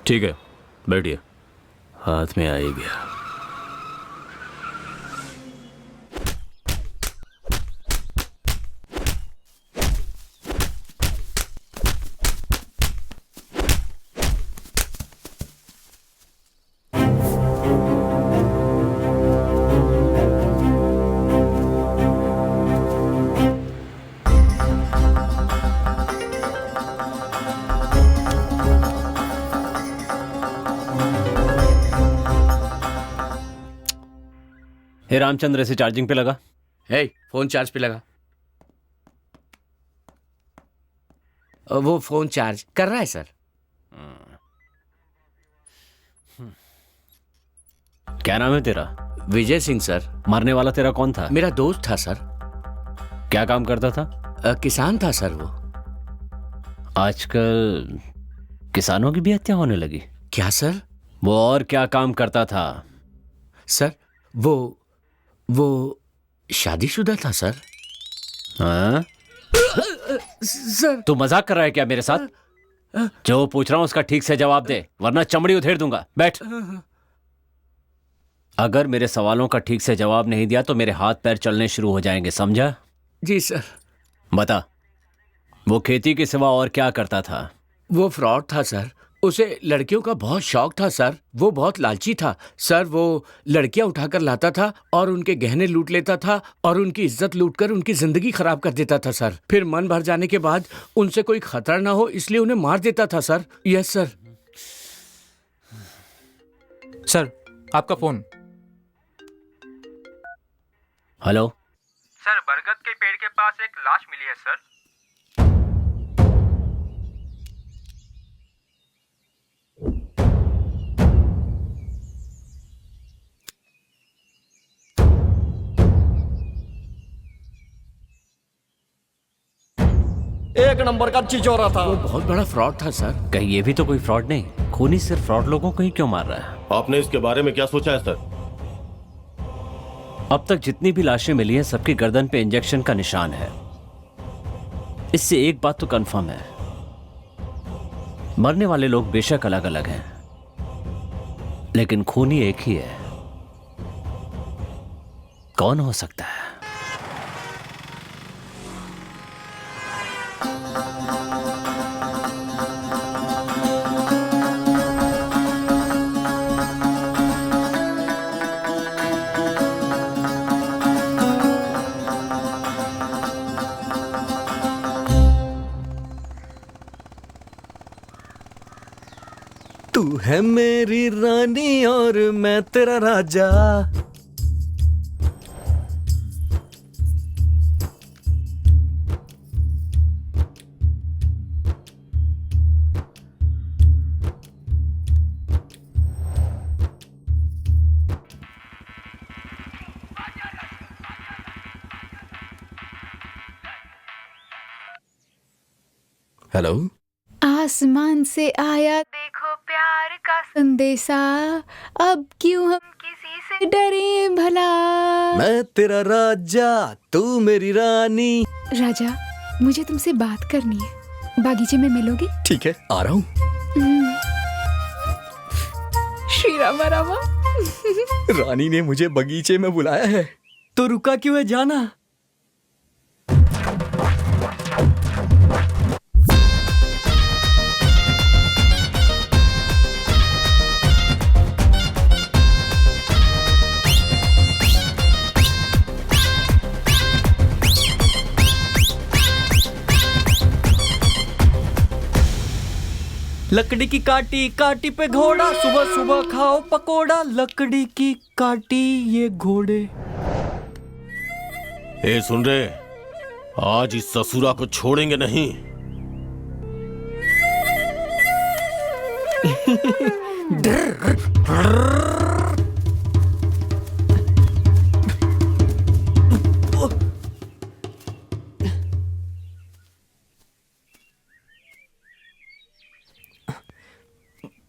Q: ठीक है, बैठिए। हाथ में आ ही गया।
E: हे रामचंद्र, इसे चार्जिंग पे लगा।
B: हे, फोन चार्ज पे लगा। वो फोन चार्ज कर रहा है सर।
E: क्या नाम है तेरा?
B: विजय सिंह सर।
E: मरने वाला तेरा कौन था?
B: मेरा दोस्त था सर।
E: क्या काम करता था?
B: किसान था सर वो।
E: आजकल किसानों की भी हत्या होने लगी।
B: क्या सर?
E: वो और क्या काम करता था?
B: सर वो शादीशुदा था सर।
E: हाँ?
B: सर
E: तू मजाक कर रहा है क्या मेरे साथ? जो पूछ रहा हूं उसका ठीक से जवाब दे, वरना चमड़ी उधेड़ दूंगा। बैठ। अगर मेरे सवालों का ठीक से जवाब नहीं दिया तो मेरे हाथ पैर चलने शुरू हो जाएंगे, समझा?
B: जी सर।
E: बता, वो खेती के सिवा और क्या करता था?
B: वो फ्रॉड था सर। उसे लड़कियों का बहुत शौक था सर। वो बहुत लालची था सर। वो लड़कियां उठाकर लाता था और उनके गहने लूट लेता था और उनकी इज्जत लूटकर उनकी जिंदगी खराब कर देता था सर। फिर मन भर जाने के बाद उनसे कोई खतरा ना हो इसलिए उन्हें मार देता था सर। Yes sir.
L: सर, आपका फोन।
E: हेलो
K: सर, बरगद के पेड़ के पास एक लाश मिली है सर।
N: एक नंबर का चिचोरा था।
B: वो बहुत बड़ा फ्रॉड था सर।
E: कहीं ये भी तो कोई फ्रॉड नहीं? खूनी सिर्फ फ्रॉड लोगों को ही क्यों मार रहा है?
D: आपने इसके बारे में क्या सोचा है सर?
E: अब तक जितनी भी लाशें मिली हैं सबकी गर्दन पे इंजेक्शन का निशान है। इससे एक बात तो कंफर्म है, मरने वाले लोग बेशक अलग अलग हैं, लेकिन खूनी एक ही है। कौन हो सकता है?
S: तू है मेरी रानी और मैं तेरा राजा।
M: हेलो।
O: आसमान से आया देखो प्यार का संदेशा, अब क्यों हम किसी से डरे भला।
S: मैं तेरा राजा, तू मेरी रानी।
O: राजा, मुझे तुमसे बात करनी है। बागीचे में मिलोगे?
M: ठीक है, आ रहा हूँ।
O: श्री रामा रामा।
S: रानी ने मुझे बगीचे में बुलाया है, तो रुका क्यों है? जाना। लकड़ी की काटी काटी पे घोड़ा, सुबह सुबह खाओ पकोड़ा। लकड़ी की काटी ये घोड़े।
D: ए सुन रहे, आज इस ससुरा को छोड़ेंगे नहीं।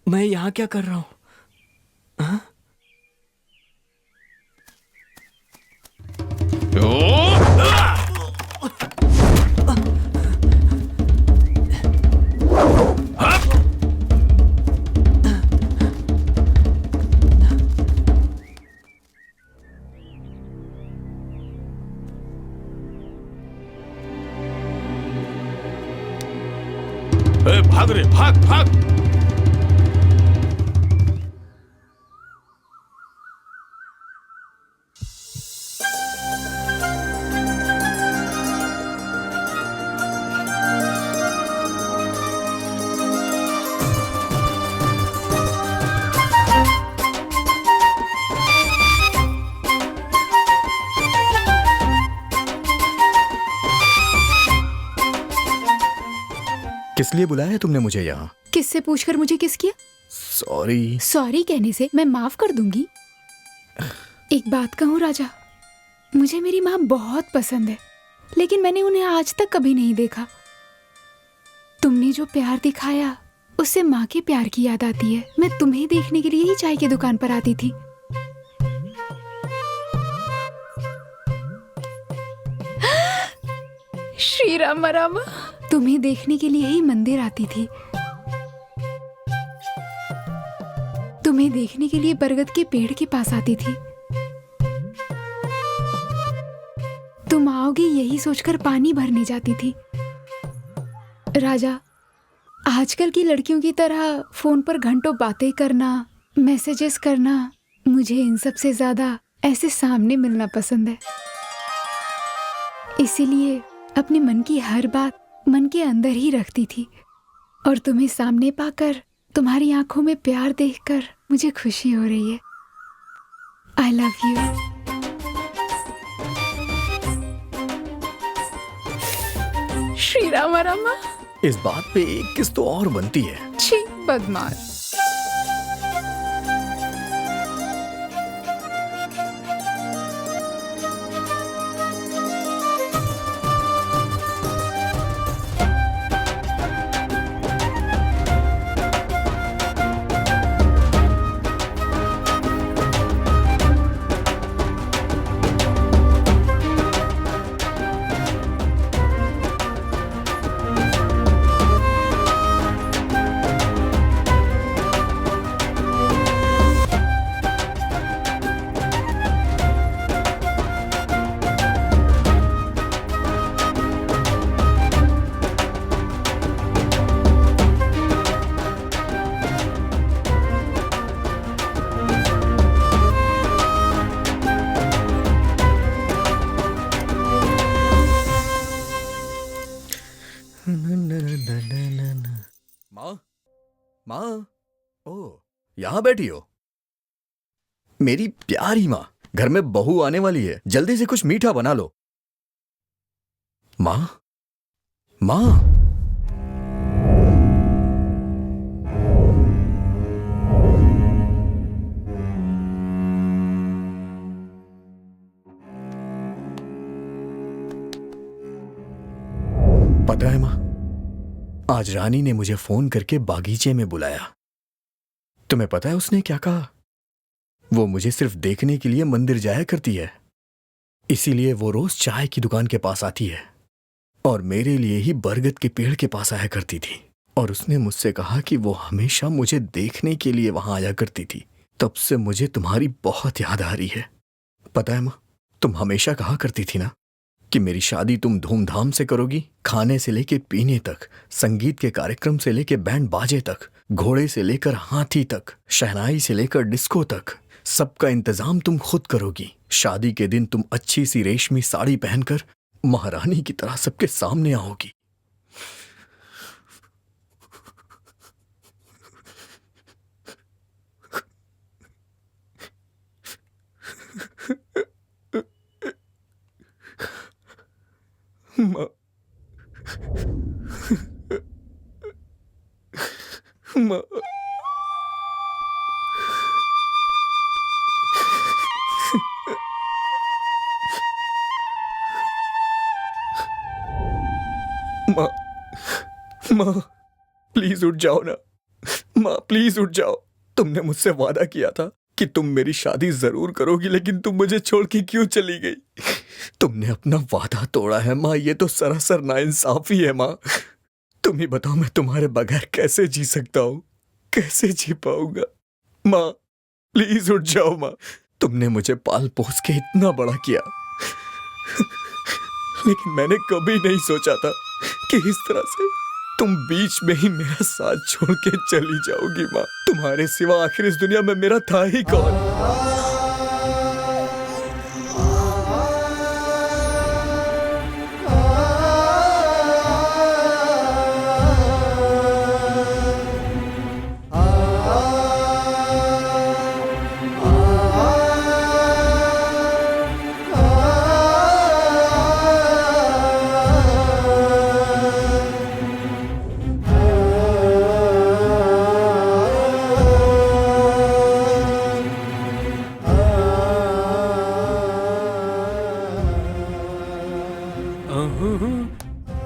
S: मैं यहाँ क्या कर रहा हूँ?
Q: भाग रे, भाग भाग।
M: किस लिए बुलाया है तुमने मुझे यहाँ?
O: किससे पूछकर मुझे किस किया?
M: सॉरी।
O: सॉरी कहने से मैं माफ कर दूंगी? एक बात कहूँ राजा, मुझे मेरी माँ बहुत पसंद है, लेकिन मैंने उन्हें आज तक कभी नहीं देखा। तुमने जो प्यार दिखाया उससे माँ के प्यार की याद आती है। मैं तुम्हें देखने के लिए ही चाय की दुकान पर आती थी। श्री राम रामा, तुम्हें देखने के लिए ही मंदिर आती थी। तुम्हें देखने के लिए बरगद के पेड़ के पास आती थी। तुम आओगे यही सोचकर पानी भरने जाती थी। राजा, आजकल की लड़कियों की तरह फोन पर घंटों बातें करना, मैसेजेस करना, मुझे इन सब से ज्यादा ऐसे सामने मिलना पसंद है। इसीलिए अपने मन की हर बात मन के अंदर ही रखती थी, और तुम्हें सामने पाकर, तुम्हारी आंखों में प्यार देखकर मुझे खुशी हो रही है। आई लव यू। श्री राम रामा।
M: इस बात पे एक किस तो और बनती है।
O: छी, बदमाश।
M: माँ, ओ, यहाँ बैठी हो? मेरी प्यारी माँ, घर में बहू आने वाली है, जल्दी से कुछ मीठा बना लो। माँ, माँ। पता है माँ, आज रानी ने मुझे फोन करके बागीचे में बुलाया। तुम्हें पता है उसने क्या कहा? वो मुझे सिर्फ देखने के लिए मंदिर जाया करती है, इसीलिए वो रोज चाय की दुकान के पास आती है, और मेरे लिए ही बरगद के पेड़ के पास आया करती थी। और उसने मुझसे कहा कि वो हमेशा मुझे देखने के लिए वहां आया करती थी। तब से मुझे तुम्हारी बहुत याद आ रही है। पता है माँ, तुम हमेशा कहा करती थी ना कि मेरी शादी तुम धूमधाम से करोगी, खाने से लेके पीने तक, संगीत के कार्यक्रम से लेके बैंड बाजे तक, घोड़े से लेकर हाथी तक, शहनाई से लेकर डिस्को तक, सबका इंतजाम तुम खुद करोगी। शादी के दिन तुम अच्छी सी रेशमी साड़ी पहनकर महारानी की तरह सबके सामने आओगी। माँ, माँ, माँ, माँ, प्लीज उठ जाओ ना। माँ, प्लीज उठ जाओ। तुमने मुझसे वादा किया था कि तुम मेरी शादी जरूर करोगी, लेकिन तुम मुझे छोड़ के क्यों चली गई? तुमने अपना वादा तोड़ा है माँ, ये तो सरासर नाइंसाफी है माँ। तुम ही बताओ, मैं तुम्हारे बगैर कैसे जी सकता हूँ, कैसे जी पाऊंगा? माँ, प्लीज उठ जाओ माँ। तुमने मुझे पाल पोस के इतना बड़ा किया, लेकिन मैंने कभी नहीं सोचा था कि इस तरह से
R: तुम बीच में ही मेरा साथ छोड़ के चली जाओगी माँ। तुम्हारे सिवा आखिर इस दुनिया में मेरा था ही कौन।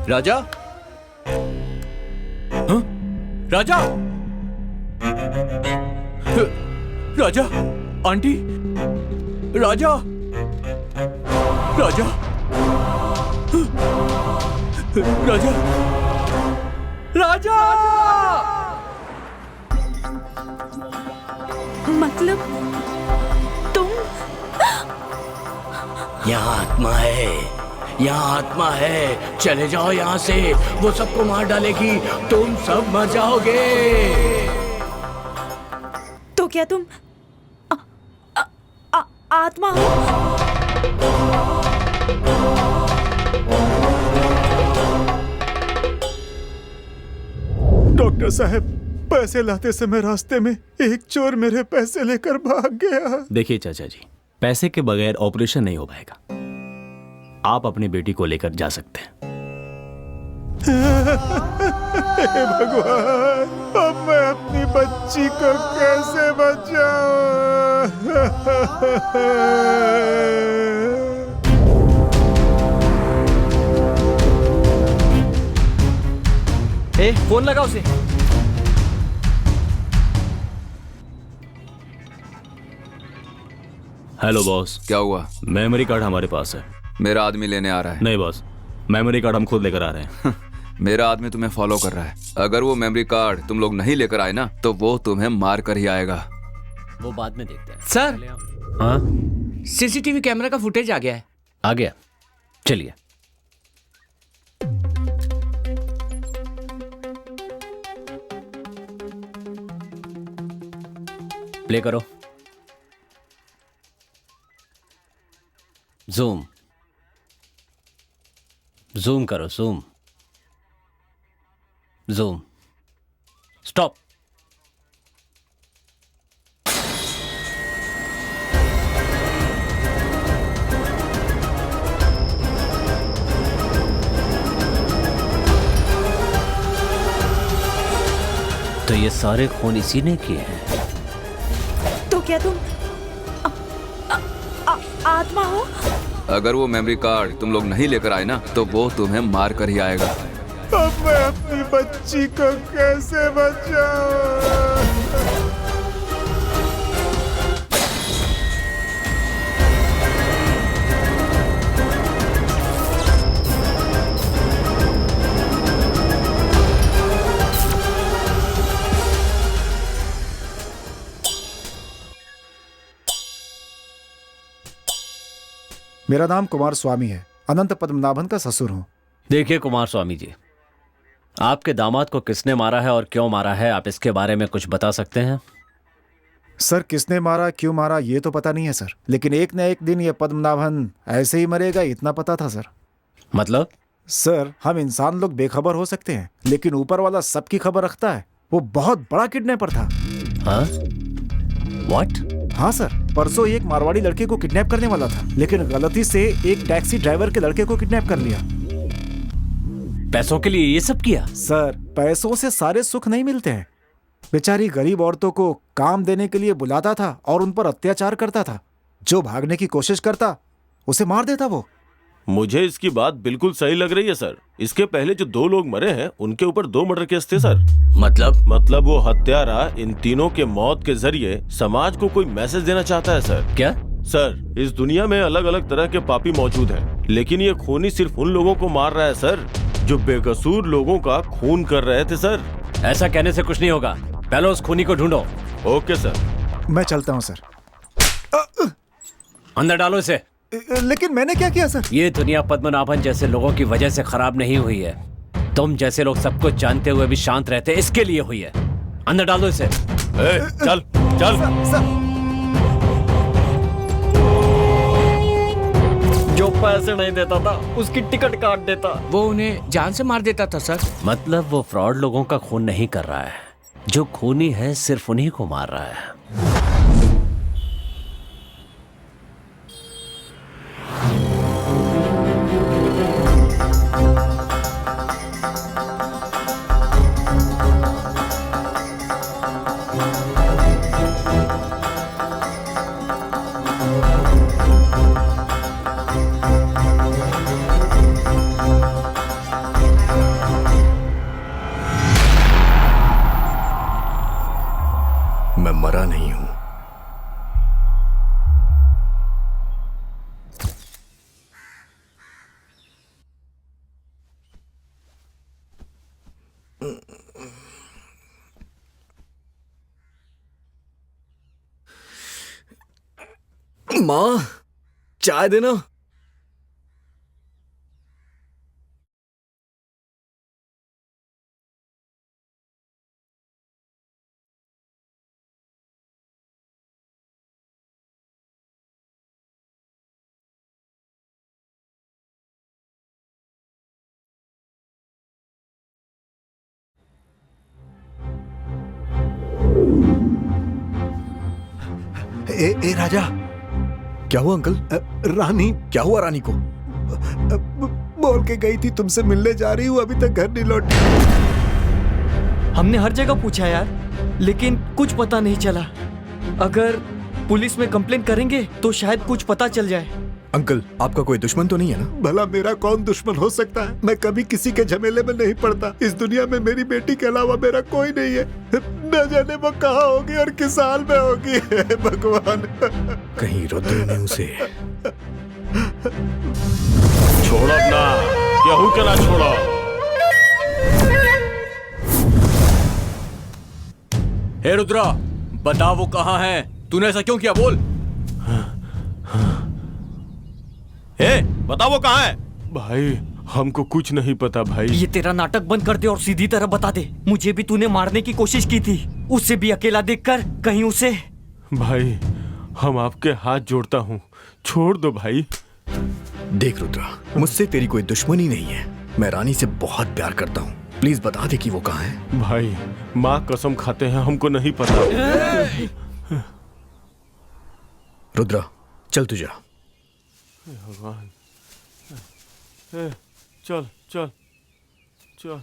F: राजा, हाँ? राजा, राजा, आंटी, राजा, राजा, राजा, राजा।
A: मतलब तुम?
B: यहाँ आत्मा है, यहाँ आत्मा है। चले जाओ यहाँ से, वो सबको मार डालेगी, तुम सब मर जाओगे।
A: तो क्या तुम आत्मा हो?
C: डॉक्टर साहब, पैसे लाते समय रास्ते में एक चोर मेरे पैसे लेकर भाग गया।
Q: देखिए चाचा जी, पैसे के बगैर ऑपरेशन नहीं हो पाएगा। आप अपनी बेटी को लेकर जा सकते हैं।
C: हे भगवान, अब मैं अपनी बच्ची को कैसे बचाऊं?
N: फोन लगा उसे।
Q: Hello boss.
J: क्या हुआ?
Q: मेमोरी कार्ड हमारे पास है।
J: मेरा आदमी लेने आ रहा है।
Q: नहीं बॉस, मेमोरी कार्ड हम खुद लेकर आ रहे हैं।
J: मेरा आदमी तुम्हें फॉलो कर रहा है। अगर वो मेमोरी कार्ड तुम लोग नहीं लेकर आए ना, तो वो तुम्हें मार कर ही आएगा।
E: वो बाद में देखते हैं।
F: सर,
E: हाँ,
F: सीसीटीवी कैमरा का फुटेज आ गया है।
E: आ गया, चलिए। प्ले करो। जूम जूम करो, जूम जूम। स्टॉप। तो ये सारे खून इसी ने किए हैं।
A: तो क्या तुम आत्मा हो?
J: अगर वो मेमोरी कार्ड तुम लोग नहीं लेकर आए ना, तो वो तुम्हें मार कर ही आएगा।
C: अब मैं अपनी बच्ची को कैसे बचाऊं?
G: मेरा नाम कुमार स्वामी है, अनंत पद्मनाभन का ससुर हूँ।
E: देखिए कुमार स्वामी जी, आपके दामाद को किसने मारा है और क्यों मारा है, आप इसके बारे में कुछ बता सकते हैं?
G: सर, किसने मारा, क्यों मारा, ये तो पता नहीं है सर, लेकिन एक न एक दिन ये पद्मनाभन ऐसे ही मरेगा, इतना पता था सर।
E: मतलब?
G: सर, हम इंसान लोग बेखबर हो सकते हैं, लेकिन ऊपर वाला सबकी खबर रखता है। वो बहुत बड़ा किडनैपर था।
E: हाँ? What?
G: हाँ सर, परसों एक मारवाड़ी लड़के को किडनैप करने वाला था, लेकिन गलती से एक टैक्सी ड्राइवर के लड़के को किडनैप कर लिया।
E: पैसों के लिए ये सब किया?
G: सर, पैसों से सारे सुख नहीं मिलते हैं। बेचारी गरीब औरतों को काम देने के लिए बुलाता था और उन पर अत्याचार करता था। जो भागने की कोशिश करता उसे मार देता वो।
D: मुझे इसकी बात बिल्कुल सही लग रही है सर। इसके पहले जो 2 लोग मरे हैं उनके ऊपर 2 मर्डर केस थे सर। मतलब वो हत्यारा इन तीनों के मौत के जरिए समाज को कोई मैसेज देना चाहता है सर।
E: क्या?
D: सर, इस दुनिया में अलग अलग तरह के पापी मौजूद हैं, लेकिन ये खूनी सिर्फ उन लोगों को मार रहा है सर जो बेकसूर लोगों का खून कर रहे थे सर।
E: ऐसा कहने से कुछ नहीं होगा, पहले उस खूनी को ढूंढो।
D: Okay sir.
G: मैं चलता हूँ सर।
E: अंदर डालो इसे।
G: लेकिन मैंने क्या किया सर?
E: ये दुनिया पद्मनाभन जैसे लोगों की वजह से खराब नहीं हुई है। तुम जैसे लोग सब कुछ जानते हुए भी शांत रहते इसके लिए हुई है। अंदर डाल दो इसे।
D: चल चल।
N: जो पैसे नहीं देता था उसकी टिकट काट देता।
B: वो उन्हें जान से मार देता था सर।
E: मतलब वो फ्रॉड लोगों का खून नहीं कर रहा है, जो खूनी है सिर्फ उन्हीं को मार रहा है।
M: मैं मरा नहीं हूं। मां, चाय देना।
R: ए राजा।
M: क्या हुआ अंकल?
R: रानी।
M: क्या हुआ रानी को?
R: बोल के गई थी तुमसे मिलने जा रही हूँ, अभी तक घर नहीं लौटी।
N: हमने हर जगह पूछा यार, लेकिन कुछ पता नहीं चला। अगर पुलिस में कंप्लेन करेंगे तो शायद कुछ पता चल जाए।
M: अंकल, आपका कोई दुश्मन तो नहीं है ना?
R: भला मेरा कौन दुश्मन हो सकता है? मैं कभी किसी के झमेले में नहीं पड़ता। इस दुनिया में मेरी बेटी के अलावा मेरा कोई नहीं है। न जाने वो कहाँ होगी और किस हाल में होगी। भगवान,
M: कहीं रुद्र ने उसे
D: छोड़ो अपना, केहू के ना छोड़ो।
F: हे रुद्रा, बता वो कहाँ है? तूने ऐसा क्यों किया? बोल।
D: ए, बता वो कहाँ है? भाई हमको कुछ नहीं पता भाई।
N: ये तेरा नाटक बंद कर दे और सीधी तरह बता दे। मुझे भी तूने मारने की कोशिश की थी, उससे भी अकेला देखकर कहीं उसे।
D: भाई हम आपके हाथ जोड़ता हूँ, छोड़ दो भाई।
M: देख रुद्रा, मुझसे तेरी कोई दुश्मनी नहीं है। मैं रानी से बहुत प्यार करता हूँ। प्लीज बता दे कि वो कहाँ है।
D: भाई माँ कसम खाते हैं, हमको नहीं पता।
M: रुद्रा चल तू जा।
D: भगवान, चल चल चल।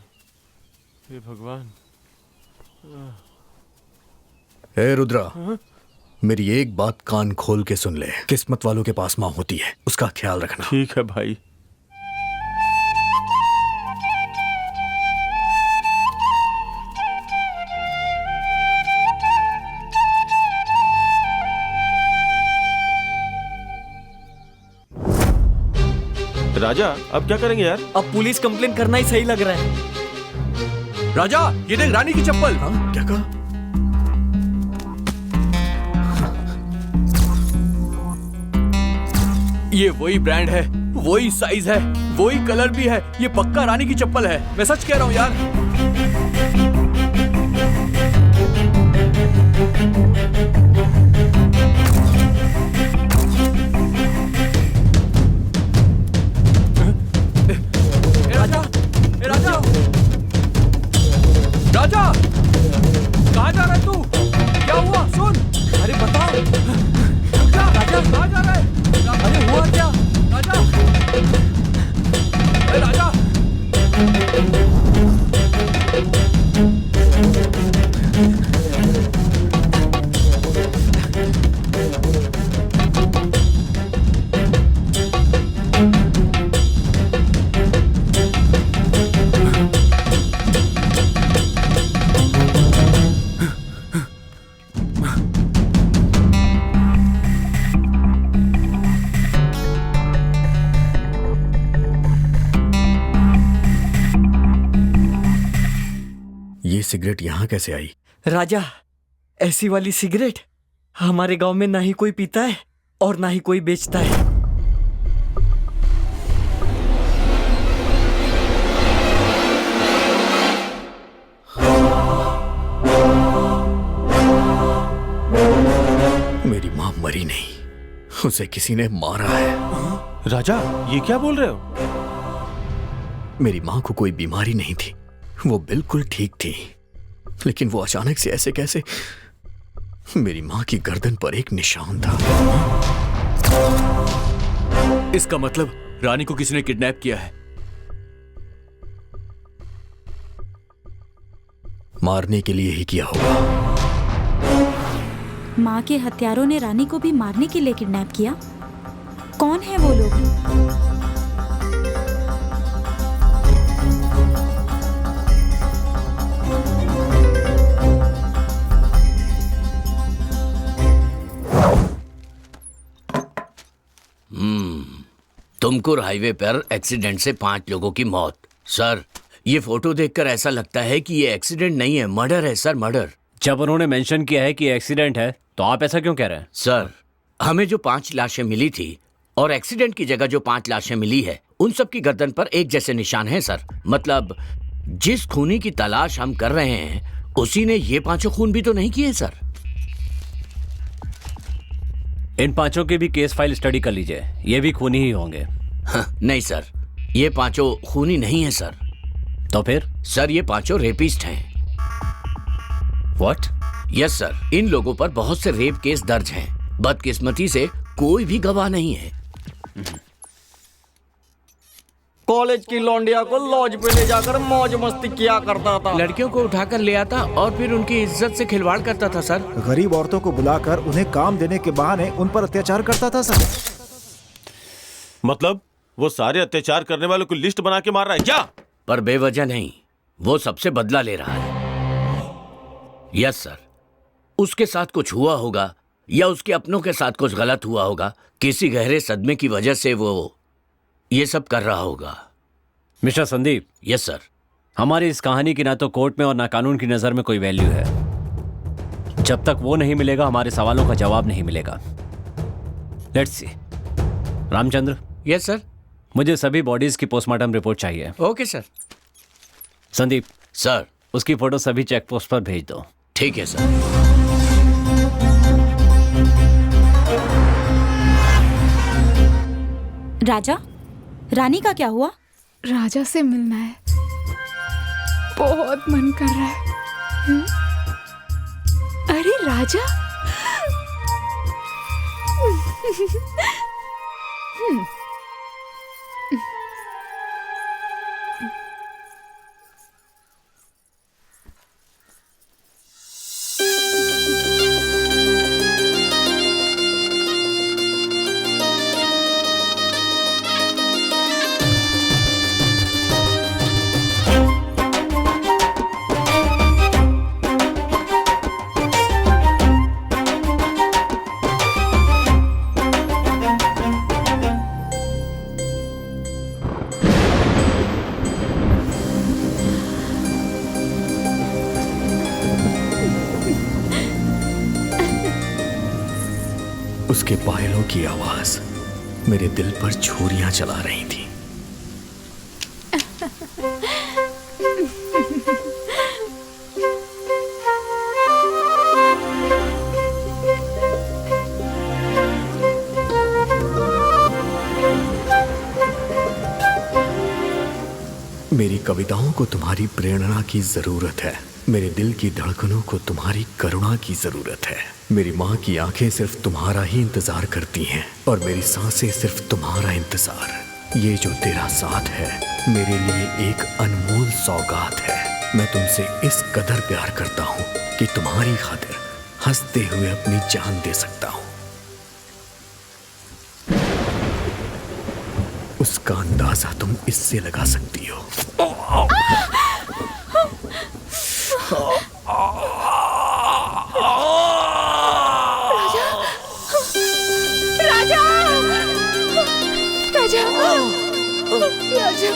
D: हे भगवान।
M: हे रुद्रा, मेरी एक बात कान खोल के सुन ले। किस्मत वालों के पास माँ होती है, उसका ख्याल रखना।
D: ठीक है भाई। राजा अब क्या करेंगे यार?
N: अब पुलिस कंप्लेन करना ही सही लग रहा है।
F: राजा, ये देख रानी की चप्पल।
M: क्या कहा?
F: ये वही ब्रांड है, वही साइज है, वही कलर भी है। ये पक्का रानी की चप्पल है, मैं सच कह रहा हूँ यार। राजा, कहाँ जा रहा है तू? क्या हुआ? सुन। अरे बता। रुक जा। राजा कहाँ जा रहा है? अरे हुआ क्या? राजा, अरे राजा।
M: ये सिगरेट यहाँ कैसे आई?
N: राजा, ऐसी वाली सिगरेट हमारे गांव में ना ही कोई पीता है और ना ही कोई बेचता है।
M: मरी नहीं, उसे किसी ने मारा है।
D: राजा, ये क्या बोल रहे हो?
M: मेरी माँ को कोई बीमारी नहीं थी, वो बिल्कुल ठीक थी, लेकिन वो अचानक से ऐसे कैसे? मेरी माँ की गर्दन पर एक निशान था।
F: इसका मतलब रानी को किसी ने किडनैप किया है।
M: मारने के लिए ही किया होगा।
A: माँ के हत्यारों ने रानी को भी मारने के लिए किडनैप किया। कौन है वो लोग?
B: तुमकुर हाईवे पर एक्सीडेंट से 5 लोगों की मौत। सर, ये फोटो देखकर ऐसा लगता है कि ये एक्सीडेंट नहीं है, मर्डर है सर, मर्डर।
E: जब उन्होंने मेंशन किया है कि एक्सीडेंट है, तो आप ऐसा क्यों कह रहे हैं?
B: सर, हमें जो 5 लाशें मिली थी और एक्सीडेंट की जगह जो 5 लाशें मिली है, उन सब की गर्दन पर एक जैसे निशान हैं सर। मतलब जिस खूनी की तलाश हम कर रहे हैं, उसी ने ये 5 खून भी तो नहीं किए सर।
E: इन 5 की भी केस फाइल स्टडी कर लीजिए, ये भी खूनी ही होंगे।
B: नहीं सर, ये 5 खूनी नहीं है सर।
E: तो फिर?
B: सर, ये 5 रेपिस्ट हैं।
E: व्हाट?
B: यस सर, इन लोगों पर बहुत से रेप केस दर्ज हैं। बदकिस्मती से कोई भी गवाह नहीं है।
N: कॉलेज की लौंडिया को लॉज पे ले जाकर मौज मस्ती किया करता था।
B: लड़कियों को उठाकर ले आता और फिर उनकी इज्जत से खिलवाड़ करता था सर।
G: गरीब औरतों को बुलाकर उन्हें काम देने के बहाने उन पर अत्याचार करता था सर।
D: मतलब वो सारे अत्याचार करने वालों को लिस्ट बना के मार रहा है क्या?
B: पर बेवजह नहीं, वो सबसे बदला ले रहा है। यस सर, उसके साथ कुछ हुआ होगा या उसके अपनों के साथ कुछ गलत हुआ होगा। किसी गहरे सदमे की वजह से वो ये सब कर रहा होगा।
E: मिस्टर संदीप।
B: Yes sir.
E: हमारी इस कहानी की ना तो कोर्ट में और ना कानून की नजर में कोई वैल्यू है। जब तक वो नहीं मिलेगा, हमारे सवालों का जवाब नहीं मिलेगा। Let's see. Ramchandra.
B: Yes sir.
E: मुझे सभी बॉडीज की पोस्टमार्टम रिपोर्ट चाहिए।
B: Okay sir.
E: संदीप।
B: सर।
E: उसकी फोटो सभी चेक पोस्ट पर भेज दो।
B: ठीक है सर।
A: राजा, रानी का क्या हुआ?
O: राजा से मिलना है, बहुत मन कर रहा है। अरे राजा।
M: उसके पायलों की आवाज मेरे दिल पर छुरियां चला रही थी। मेरी कविताओं को तुम्हारी प्रेरणा की जरूरत है। मेरे दिल की धड़कनों को तुम्हारी करुणा की जरूरत है। मेरी माँ की आंखें सिर्फ तुम्हारा ही इंतजार करती हैं और मेरी सांसें सिर्फ तुम्हारा इंतजार। ये जो तेरा साथ है मेरे लिए एक अनमोल सौगात है। मैं तुमसे इस कदर प्यार करता हूँ कि तुम्हारी खातिर हंसते हुए अपनी जान दे सकता हूँ। उसका अंदाजा तुम इससे लगा सकती हो।
O: राजा, राजा, राजा,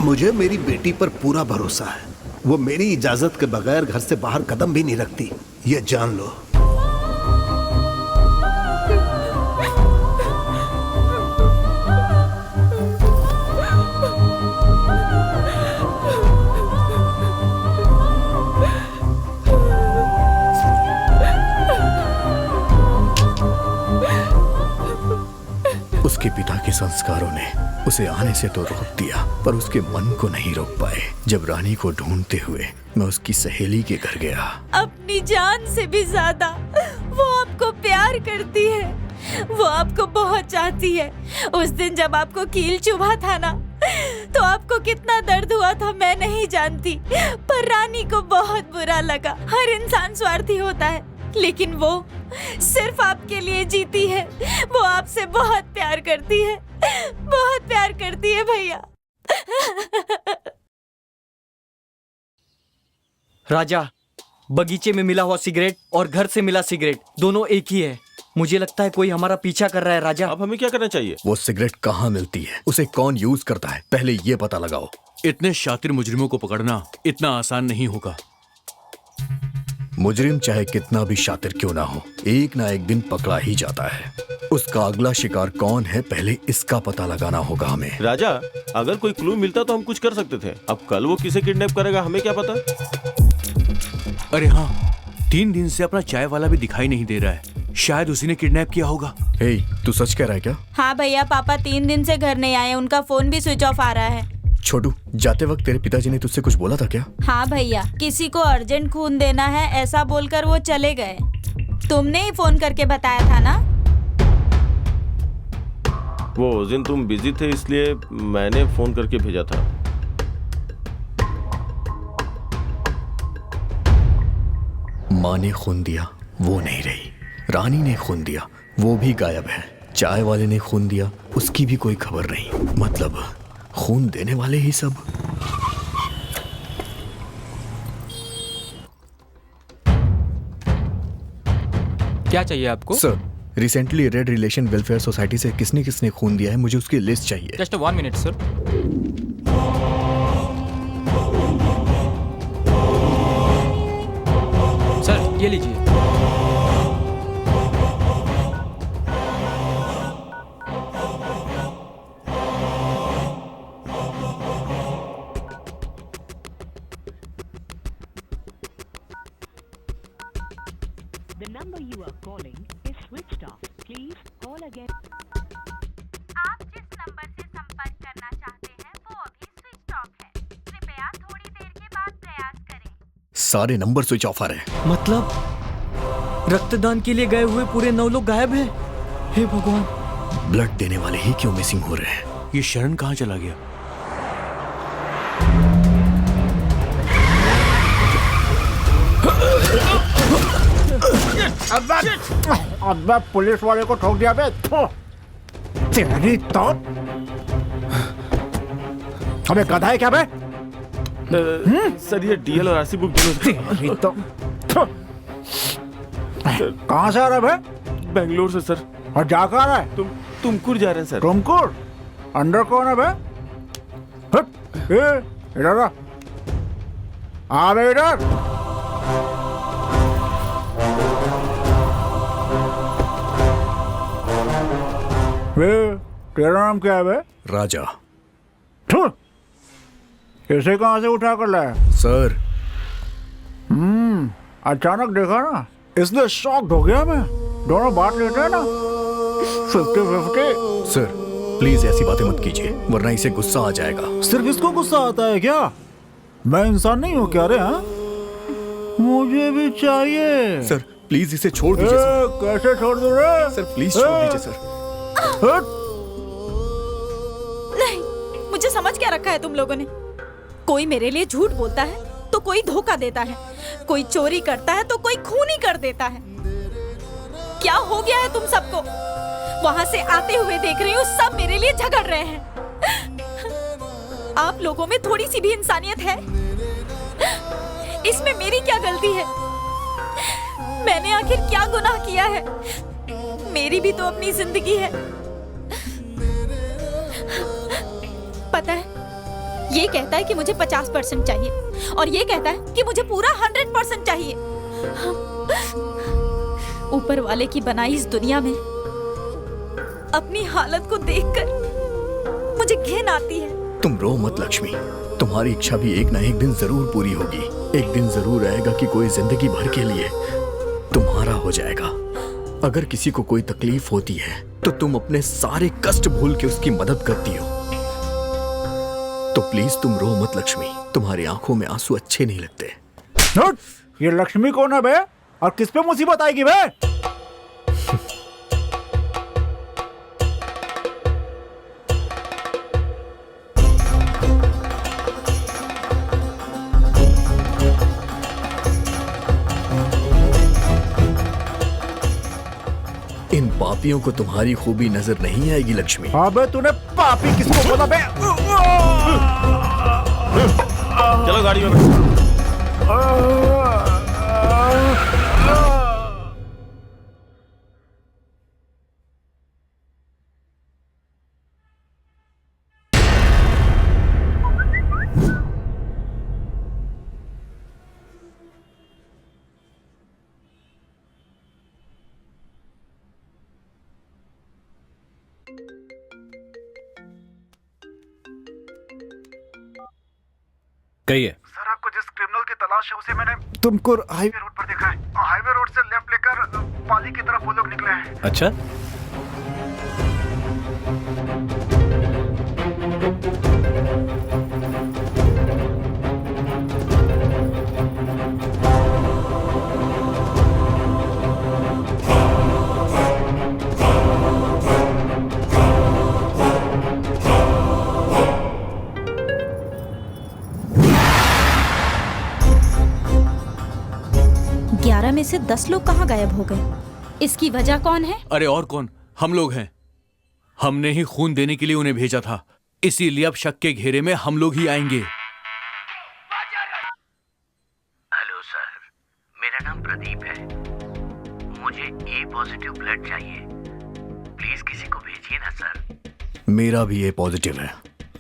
R: मुझे मेरी बेटी पर पूरा भरोसा है। वो मेरी इजाजत के बगैर घर से बाहर कदम भी नहीं रखती, ये जान लो। उसके पिता के संस्कारों ने उसे आने से तो रोक दिया, पर उसके मन को नहीं रोक पाए। जब रानी को ढूंढते हुए मैं उसकी सहेली के घर गया।
A: अपनी जान से भी ज्यादा वो आपको प्यार करती है, वो आपको बहुत चाहती है। उस दिन जब आपको कील चुभा था ना, तो आपको कितना दर्द हुआ था मैं नहीं जानती, पर रानी को बहुत बुरा लगा। हर इंसान स्वार्थी होता है, लेकिन वो सिर्फ आपके लिए जीती है। वो आपसे बहुत प्यार करती है, बहुत प्यार करती है भैया।
S: राजा, बगीचे में मिला हुआ सिगरेट और घर से मिला सिगरेट दोनों एक ही है। मुझे लगता है कोई हमारा पीछा कर रहा है। राजा,
D: अब हमें क्या करना चाहिए?
M: वो सिगरेट कहाँ मिलती है, उसे कौन यूज करता है, पहले ये पता लगाओ।
F: इतने शातिर मुजरिमों को पकड़ना इतना आसान नहीं होगा।
M: मुजरिम चाहे कितना भी शातिर क्यों ना हो, एक ना एक दिन पकड़ा ही जाता है। उसका अगला शिकार कौन है, पहले इसका पता लगाना होगा हमें।
D: राजा, अगर कोई क्लू मिलता तो हम कुछ कर सकते थे। अब कल वो किसे किडनैप करेगा हमें क्या पता।
F: अरे हाँ, 3 दिन से अपना चाय वाला भी दिखाई नहीं दे रहा है। शायद उसी ने किडनैप किया होगा।
M: हे, तू सच कह रहा है क्या?
A: हाँ भैया, पापा 3 दिन से घर नहीं आए, उनका फोन भी स्विच ऑफ आ रहा है।
M: छोटू, जाते वक्त तेरे पिताजी ने तुझसे कुछ बोला था क्या?
A: हाँ भैया, किसी को अर्जेंट खून देना है ऐसा बोलकर वो चले गए। तुमने ही फोन करके बताया था ना?
D: वो उस दिन तुम बिजी थे इसलिए मैंने फोन करके भेजा था।
M: माँ ने खून दिया, वो नहीं रही। रानी ने खून दिया, वो भी गायब है। चाय वाले ने खून दिया, उसकी भी कोई खबर नहीं। मतलब खून देने वाले ही सब।
L: क्या चाहिए आपको?
M: Sir, recently red relation welfare society से किसने किसने खून दिया है, मुझे उसकी लिस्ट चाहिए।
L: Just 1 minute sir. सर ये लीजिए।
T: The number you are calling is switched off. Please call again.
K: आप जिस नंबर से संपर्क करना चाहते हैं वो अभी स्विच ऑफ है। कृपया थोड़ी देर के बाद प्रयास करें।
M: सारे नंबर स्विच ऑफ आ रहे हैं।
S: मतलब रक्तदान के लिए गए हुए पूरे 9 लोग गायब हैं। हे भगवान,
M: ब्लड देने वाले ही क्यों मिसिंग हो रहे हैं?
F: ये शरण कहाँ चला गया?
C: अब्बा पुलिस वाले को ठोक दिया बे। तेरी तो अबे गधा है क्या बे?
D: सर ये डीएल और आरसी बुक
C: तेरी तो कहाँ से आ रहा है बे?
D: बेंगलोर से सर।
C: और जा कहाँ रहा है?
D: तुमकुर जा रहे हैं सर।
C: तुमकुर? अंदर कौन है बे? इधर आ बे, इधर। तेरा नाम क्या है बे?
M: राजा।
C: इसे कहाँ से उठा कर लाया?
M: सर,
C: अचानक देखा ना, इसलिए शॉक्ड हो गया मैं। दोनों बात लेते हैं ना 50-50।
M: सर प्लीज ऐसी बातें मत कीजिए, वरना इसे गुस्सा आ जाएगा।
G: सिर्फ इसको गुस्सा आता है क्या? मैं इंसान नहीं हूँ क्या रे? हाँ, मुझे भी चाहिए।
M: सर प्लीज इसे छोड़ दीजिए।
C: कैसे छोड़ दूँ रे?
M: सर प्लीज छोड़ दीजिए सर।
A: नहीं, मुझे समझ क्या रखा है तुम लोगों ने? कोई मेरे लिए झूठ बोलता है तो कोई धोखा देता है, कोई चोरी करता है तो कोई खून ही कर देता है। क्या हो गया है तुम सबको? वहां से आते हुए देख रही हूँ सब मेरे लिए झगड़ रहे हैं। आप लोगों में थोड़ी सी भी इंसानियत है? इसमें मेरी क्या गलती है? मैंने आखिर क्या गुनाह किया है मेरी भी तो अपनी जिंदगी है। पता है, ये कहता है कि मुझे 50% चाहिए और ये कहता है कि मुझे पूरा 100% चाहिए। ऊपर वाले की बनाई इस दुनिया में अपनी हालत को देखकर मुझे घिन आती है।
M: तुम रो मत लक्ष्मी, तुम्हारी इच्छा भी एक ना एक दिन जरूर पूरी होगी। एक दिन जरूर आएगा कि कोई जिंदगी भर के लिए तुम्हारा हो जाएगा। अगर किसी को कोई तकलीफ होती है तो तुम अपने सारे कष्ट भूल के उसकी मदद करती हो। तो प्लीज तुम रो मत लक्ष्मी, तुम्हारी आंखों में आंसू अच्छे नहीं लगते।
G: ये लक्ष्मी कौन है बे? और किस पे मुसीबत आएगी बे?
M: इन पापियों को तुम्हारी खूबी नजर नहीं आएगी लक्ष्मी।
G: अबे तूने पापी किसको बोला बे?
D: चलो गाड़ी में बैठो।
E: कहिए।
G: सर, आपको जिस क्रिमिनल की तलाश है उसे मैंने तुमको हाईवे रोड पर देखा है। हाईवे रोड से लेफ्ट लेकर पाली की तरफ वो लोग निकले हैं।
E: अच्छा,
A: में से 10 लोग कहाँ गायब हो गए? इसकी वजह कौन है?
F: अरे और कौन, हम लोग हैं। हमने ही खून देने के लिए उन्हें भेजा था, इसीलिए अब शक के घेरे में हम लोग ही आएंगे।
B: हेलो सर, मेरा नाम प्रदीप है। मुझे ए पॉजिटिव ब्लड चाहिए, प्लीज किसी को भेजिए ना सर।
M: मेरा भी ए पॉजिटिव है,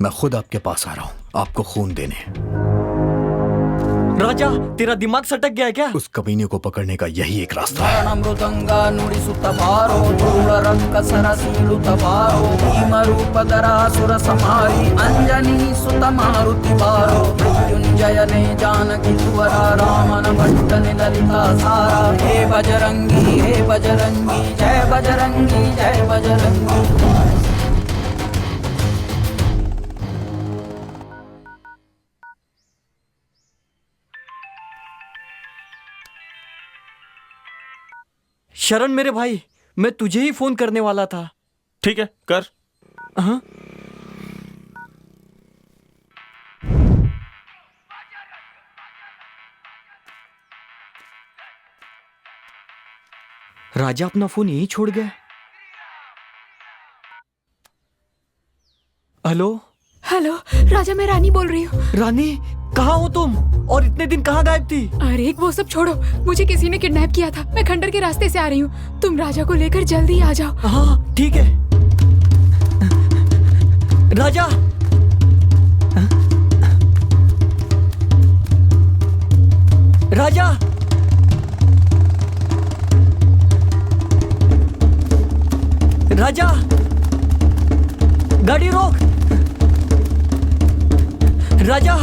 M: मैं खुद आपके पास आ रहा हूँ आपको खून देने।
S: राजा, तेरा दिमाग सटक गया है क्या?
M: उस कमीने को पकड़ने का यही एक रास्ता है।
N: मृदंगा नुड़ी सुतबारो धूल रंग सरसीलु तबारो भीम रूप धरासुर समारी अंजनी सुत मारुति बारो मृत्युंजय ने जानकी सुवरा रामन भट्ट ने ललिता सारा। हे बजरंगी जय बजरंगी जय बजरंगी।
S: शरण मेरे भाई, मैं तुझे ही फोन करने वाला था।
D: ठीक है, कर।
S: हाँ? राजा अपना फोन यही छोड़ गया। हेलो
O: हेलो, राजा मैं रानी बोल रही हूँ।
S: रानी, कहाँ हो तुम? और इतने दिन कहाँ गायब थी?
O: अरे वो सब छोड़ो, मुझे किसी ने किडनैप किया था। मैं खंडर के रास्ते से आ रही हूँ, तुम राजा को लेकर जल्दी आ जाओ।
S: हाँ ठीक है। राजा, राजा, राजा, गाड़ी रोक। राजा,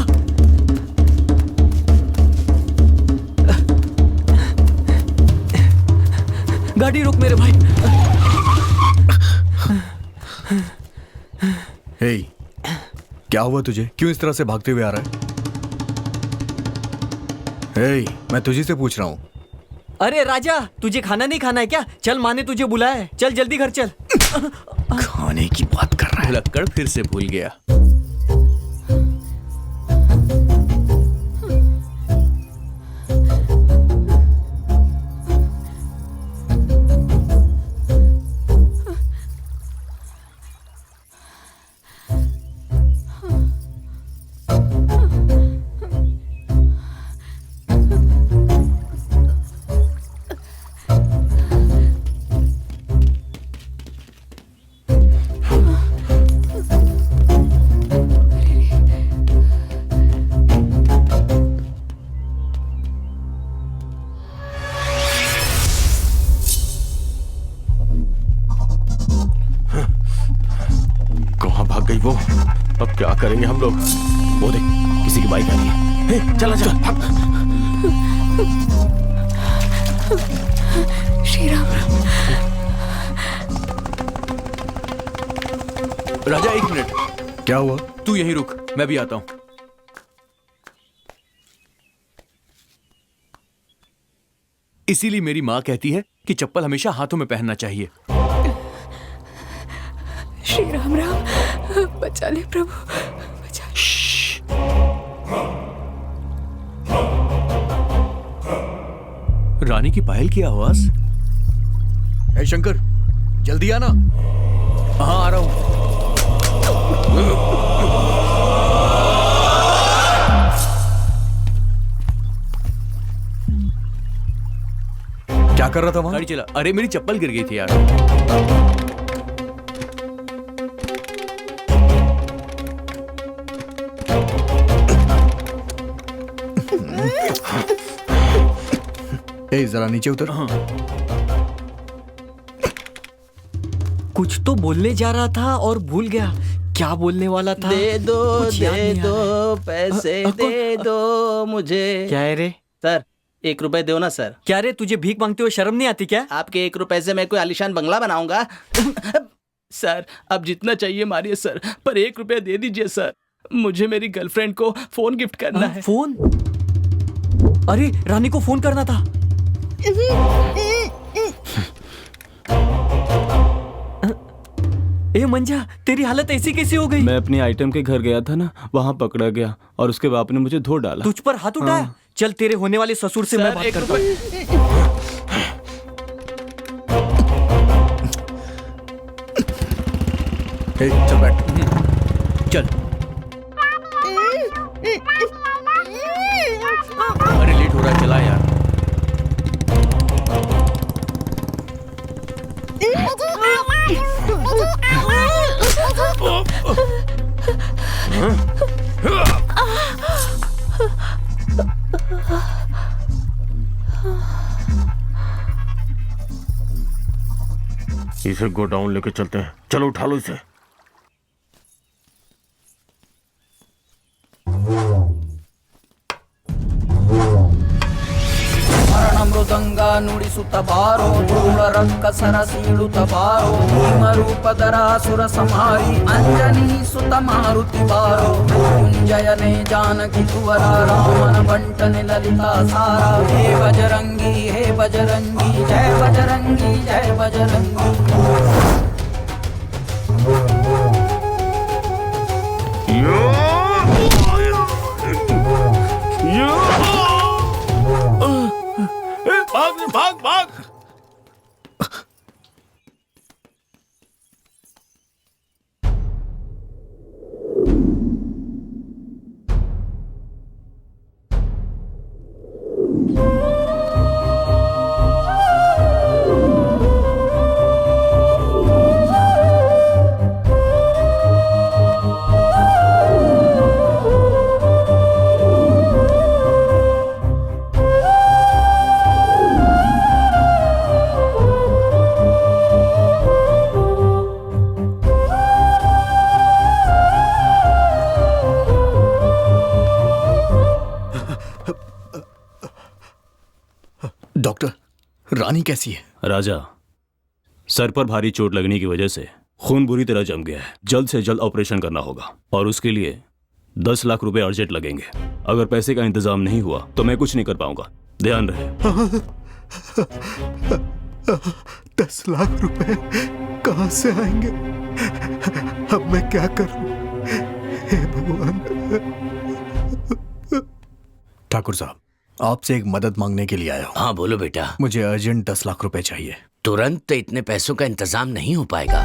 S: गाड़ी रोक मेरे भाई।
M: हे, क्या हुआ तुझे? क्यों इस तरह से भागते हुए आ रहा है? हे, मैं तुझे से पूछ रहा हूँ।
S: अरे राजा, तुझे खाना नहीं खाना है क्या? चल, माँ ने तुझे बुलाया है, चल जल्दी घर चल।
M: खाने की बात कर रहा है।
F: लक्कड़ फिर से भूल गया।
D: करेंगे हम लोग? वो देख, किसी की बाइक आ रही है। हे, चला चल भाग।
O: श्री राम राम।
F: राजा एक मिनट,
M: क्या हुआ?
F: तू यहीं रुक, मैं भी आता हूं। इसीलिए मेरी माँ कहती है कि चप्पल हमेशा हाथों में पहनना चाहिए।
O: श्री राम राम, बचा ले प्रभु, बचा ले।
F: रानी की पायल की आवाज।
M: ए शंकर, जल्दी आना।
F: हाँ आ रहा हूं।
M: क्या कर रहा था वहां?
F: गाड़ी चला। अरे मेरी चप्पल गिर गई थी यार।
M: ए जरा नीचे उतर।
F: हाँ।
S: कुछ तो बोलने जा रहा था और भूल गया। क्या बोलने वाला था?
N: दे दो
S: कुछ याद
N: दे
S: नहीं आ
N: दो
S: रहा।
N: पैसे दे दो मुझे।
S: क्या है रे?
N: सर 1 रुपए दो ना सर।
S: क्या रे, तुझे भीख मांगते हुए शर्म नहीं आती क्या?
N: आपके 1 रुपए से मैं कोई आलीशान बंगला बनाऊंगा? सर अब जितना चाहिए मारिए सर, पर 1 रुपया दे दीजिए सर। मुझे मेरी गर्लफ्रेंड को फोन गिफ्ट करना है।
S: फोन? अरे रानी को फोन करना था। ए मंजा, तेरी हालत ऐसी कैसे हो गई?
Q: मैं अपनी आइटम के घर गया था ना, वहाँ पकड़ा गया और उसके बाप ने मुझे धो डाला।
S: तुझ पर हाथ उठाया?
Q: हाँ।
S: चल तेरे होने वाले ससुर से मैं बात करता हूँ।
M: चल बैठ।
F: चल। अरे लेट हो रहा है, चला यार।
D: इसे गोडाउन लेके चलते हैं। चलो उठा लो इसे।
N: ಮೃದಂಗ ನುಡಿಸುತ್ತ ಬಾರೋ ಧೂಳ ರಕ್ಕ ಸರಸೀಳುತ್ತ ಬಾರೋ ಭೀಮರೂಪಧರಾಸುರ ಸಂಹಾರಿ ಅಂಜನಿ ಸುತ ಮಾರುತಿ ಬಾರೋ ಮೃತ್ಯುಂಜಯನೇ ಜಾನಕಿ ಕುವರ ರಾಮನ ಬಂಟನೆ ಲಲಿತಾ ಸಾರ ಹೇ ಬಜರಂಗಿ ಜಯ ಬಜರಂಗಿ ಜಯ ಬಜರಂಗಿ।
B: भाग भाग।
M: डॉक्टर, रानी कैसी है?
Q: राजा, सर पर भारी चोट लगने की वजह से खून बुरी तरह जम गया है। जल्द से जल्द ऑपरेशन करना होगा और उसके लिए 10 लाख रुपए अर्जेंट लगेंगे। अगर पैसे का इंतजाम नहीं हुआ तो मैं कुछ नहीं कर पाऊंगा। ध्यान रहे।
R: 10 लाख रुपए कहां से आएंगे? अब मैं क्या करूं? हे भगवान।
M: ठाकुर साहब, आपसे एक मदद मांगने के लिए आया हूं।
B: हाँ बोलो बेटा।
M: मुझे अर्जेंट 10 लाख रुपए चाहिए।
B: तुरंत इतने पैसों का इंतजाम नहीं हो पाएगा।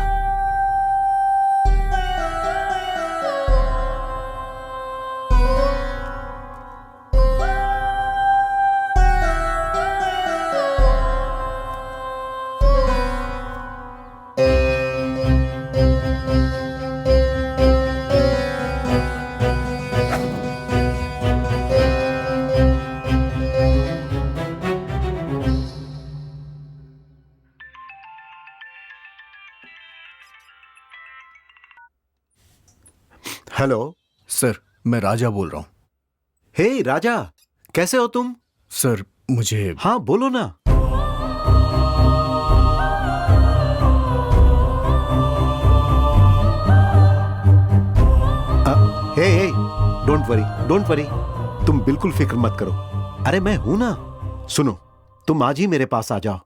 R: हेलो।
M: सर, मैं राजा बोल रहा हूँ।
R: हे राजा, कैसे हो तुम?
M: सर, मुझे...
R: हाँ, बोलो ना। हे, डोंट वरी, तुम बिल्कुल फिक्र मत करो। अरे मैं हूं ना। सुनो, तुम आज ही मेरे पास आ जाओ,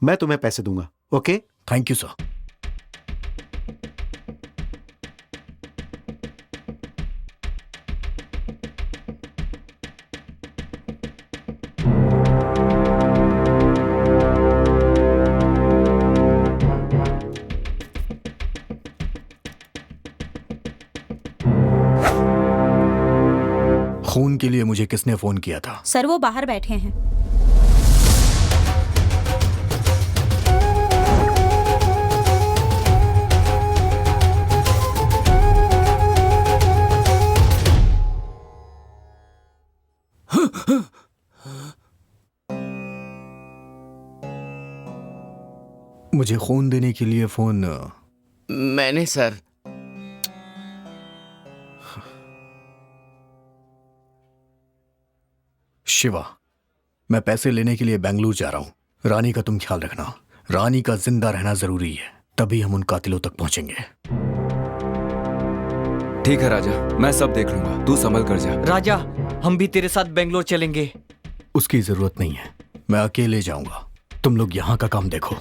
R: मैं तुम्हें पैसे दूंगा। ओके?
M: Thank you sir. खून के लिए मुझे किसने फोन किया था?
A: सर, वो बाहर बैठे हैं।
M: मुझे खून देने के लिए फोन...
B: मैंने सर।
M: शिवा, मैं पैसे लेने के लिए बेंगलुरु जा रहा हूं। रानी का तुम ख्याल रखना। रानी का जिंदा रहना जरूरी है, तभी हम उन कातिलों तक पहुंचेंगे।
J: ठीक है राजा, मैं सब देख लूंगा, तू संभल कर जा।
S: राजा, हम भी तेरे साथ बेंगलोर चलेंगे।
M: उसकी जरूरत नहीं है, मैं अकेले जाऊंगा। तुम लोग यहां का काम देखो।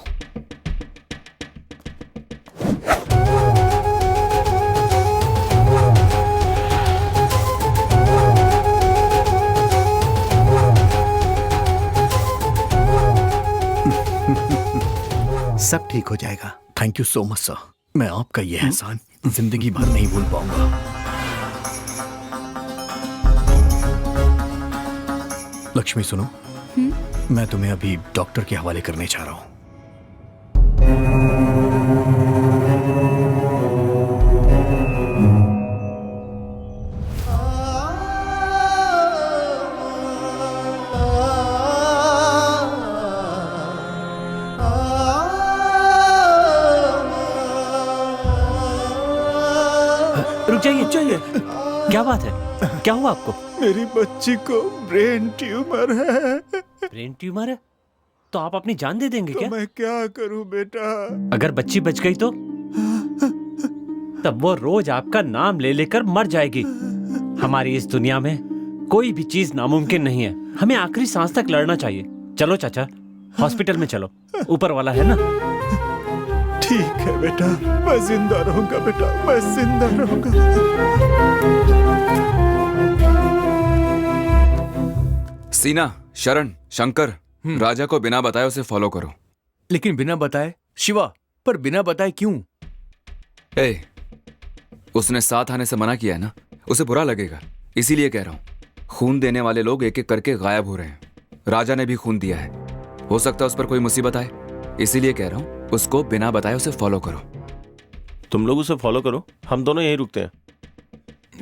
R: सब ठीक हो जाएगा।
M: Thank you so much sir. मैं आपका ये एहसान जिंदगी भर नहीं भूल पाऊंगा। लक्ष्मी सुनो, मैं तुम्हें अभी डॉक्टर के हवाले करने जा रहा हूं।
E: रुक जाइए, क्या बात है? क्या हुआ आपको?
C: मेरी बच्ची को ब्रेन ट्यूमर है।
E: ब्रेन ट्यूमर है? तो आप अपनी जान दे देंगे क्या?
C: मैं क्या करूं बेटा?
E: अगर बच्ची बच गई तो? तब वो रोज आपका नाम ले लेकर मर जाएगी। हमारी इस दुनिया में कोई भी चीज नामुमकिन नहीं है। हमें आखिरी सांस तक लड़ना चाहिए। चलो चाचा, हॉस्पिटल में चलो, ऊपर वाला है ना।
C: ठीक है बेटा, मैं जिंदा रहूंगा बेटा, मैं जिंदा रहूंगा।
J: सीना, शरण, शंकर, राजा को बिना बताए उसे फॉलो करो।
F: लेकिन बिना बताए? शिवा, पर बिना बताए क्यों?
J: उसने साथ आने से मना किया है ना, उसे बुरा लगेगा, इसीलिए कह रहा हूं। खून देने वाले लोग एक एक करके गायब हो रहे हैं। राजा ने भी खून दिया है, हो सकता है उस पर कोई मुसीबत आए, इसीलिए कह रहा हूं उसको बिना बताए उसे फॉलो करो।
D: तुम लोग उसे फॉलो करो, हम दोनों यहीं रुकते हैं।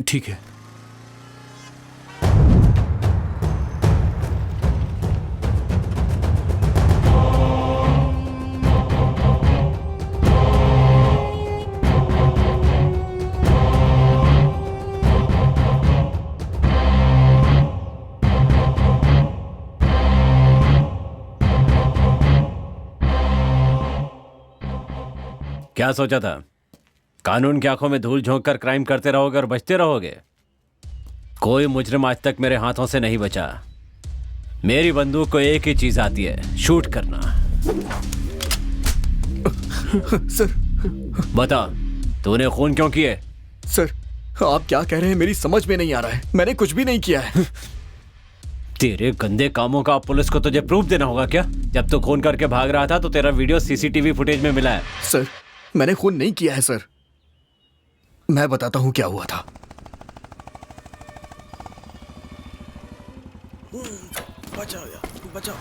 F: ठीक है।
E: क्या सोचा था? कानून की आंखों में धूल झोंक कर क्राइम करते रहोगे और बचते रहोगे? कोई मुजरिम आज तक मेरे हाथों से नहीं बचा। मेरी बंदूक को एक ही चीज आती है, शूट करना।
B: सर,
E: बता, तूने खून क्यों किए?
B: सर, आप क्या कह रहे हैं मेरी समझ में नहीं आ रहा है। मैंने कुछ भी नहीं किया है।
E: तेरे गंदे कामों का पुलिस को तुझे प्रूफ देना होगा क्या? जब तू खून करके भाग रहा था तो तेरा वीडियो सीसीटीवी फुटेज में मिला है।
B: सर, मैंने खून नहीं किया है सर। मैं बताता हूं क्या हुआ था।
I: बचाओ यार, बचाओ।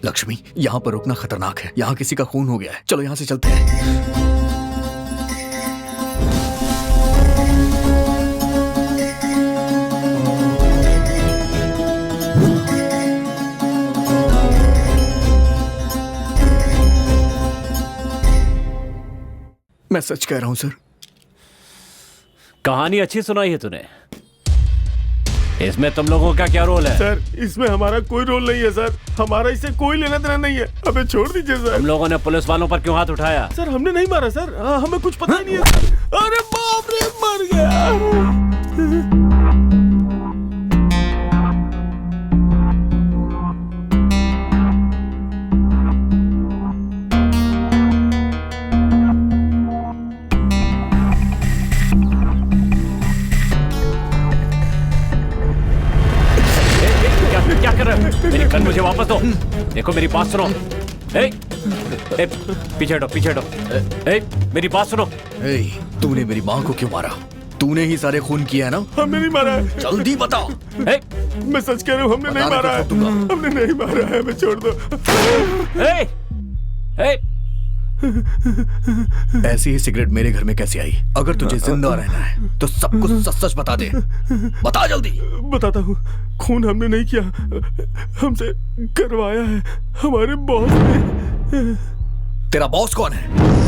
M: लक्ष्मी, यहाँ पर रुकना खतरनाक है। यहाँ किसी का खून हो गया है। चलो यहाँ से चलते हैं। मैं सच कह रहा हूँ सर।
E: कहानी अच्छी सुनाई है तूने। इसमें तुम लोगों का क्या रोल है?
C: सर, इसमें हमारा कोई रोल नहीं है सर। हमारा इससे कोई लेना देना नहीं है। हमें छोड़ दीजिए सर।
E: तुम लोगों ने पुलिस वालों पर क्यों हाथ उठाया?
C: सर, हमने नहीं मारा सर। हमें कुछ पता ही नहीं है सर। अरे बाप रे, मर गया।
E: क्या कर रहे हो? मेरी गन मुझे वापस दो। देखो मेरी बात सुनो। ए, पीछे हटो, पीछे हटो। मेरी बात सुनो।
M: तूने मेरी माँ को क्यों मारा? तूने ही सारे खून किया है ना?
C: हमने नहीं मारा है।
M: जल्दी बताओ।
C: मैं सच कह रहा हूँ, हमने नहीं मारा है। हमने नहीं मारा है। हमें छोड़ दो।
M: ऐसी ही सिगरेट मेरे घर में कैसे आई? अगर तुझे जिंदा रहना है तो सब कुछ सच सच बता दे। बता जल्दी।
C: बताता हूँ। खून हमने नहीं किया, हमसे करवाया है हमारे बॉस ने।
M: तेरा बॉस कौन है?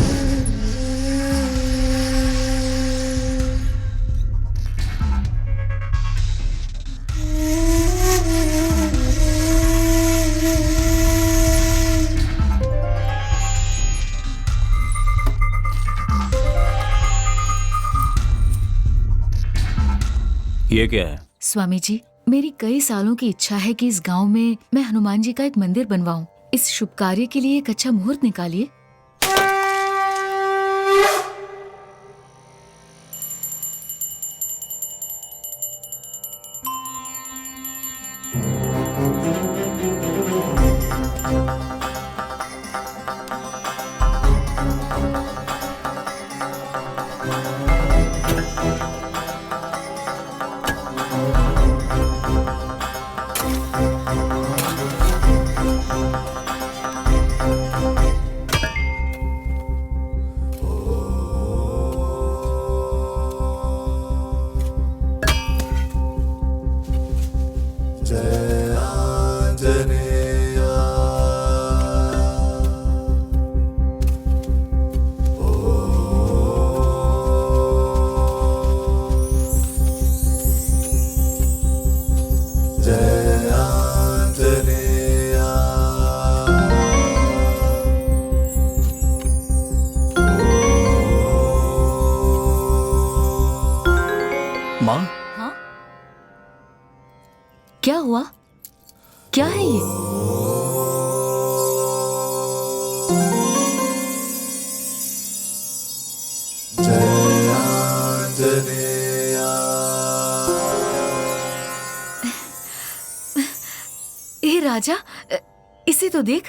Q: ये क्या है?
P: स्वामी जी, मेरी कई सालों की इच्छा है कि इस गांव में मैं हनुमान जी का एक मंदिर बनवाऊं। इस शुभ कार्य के लिए एक अच्छा मुहूर्त निकालिए। क्या हुआ? क्या है ये? ए राजा, इसे तो देख,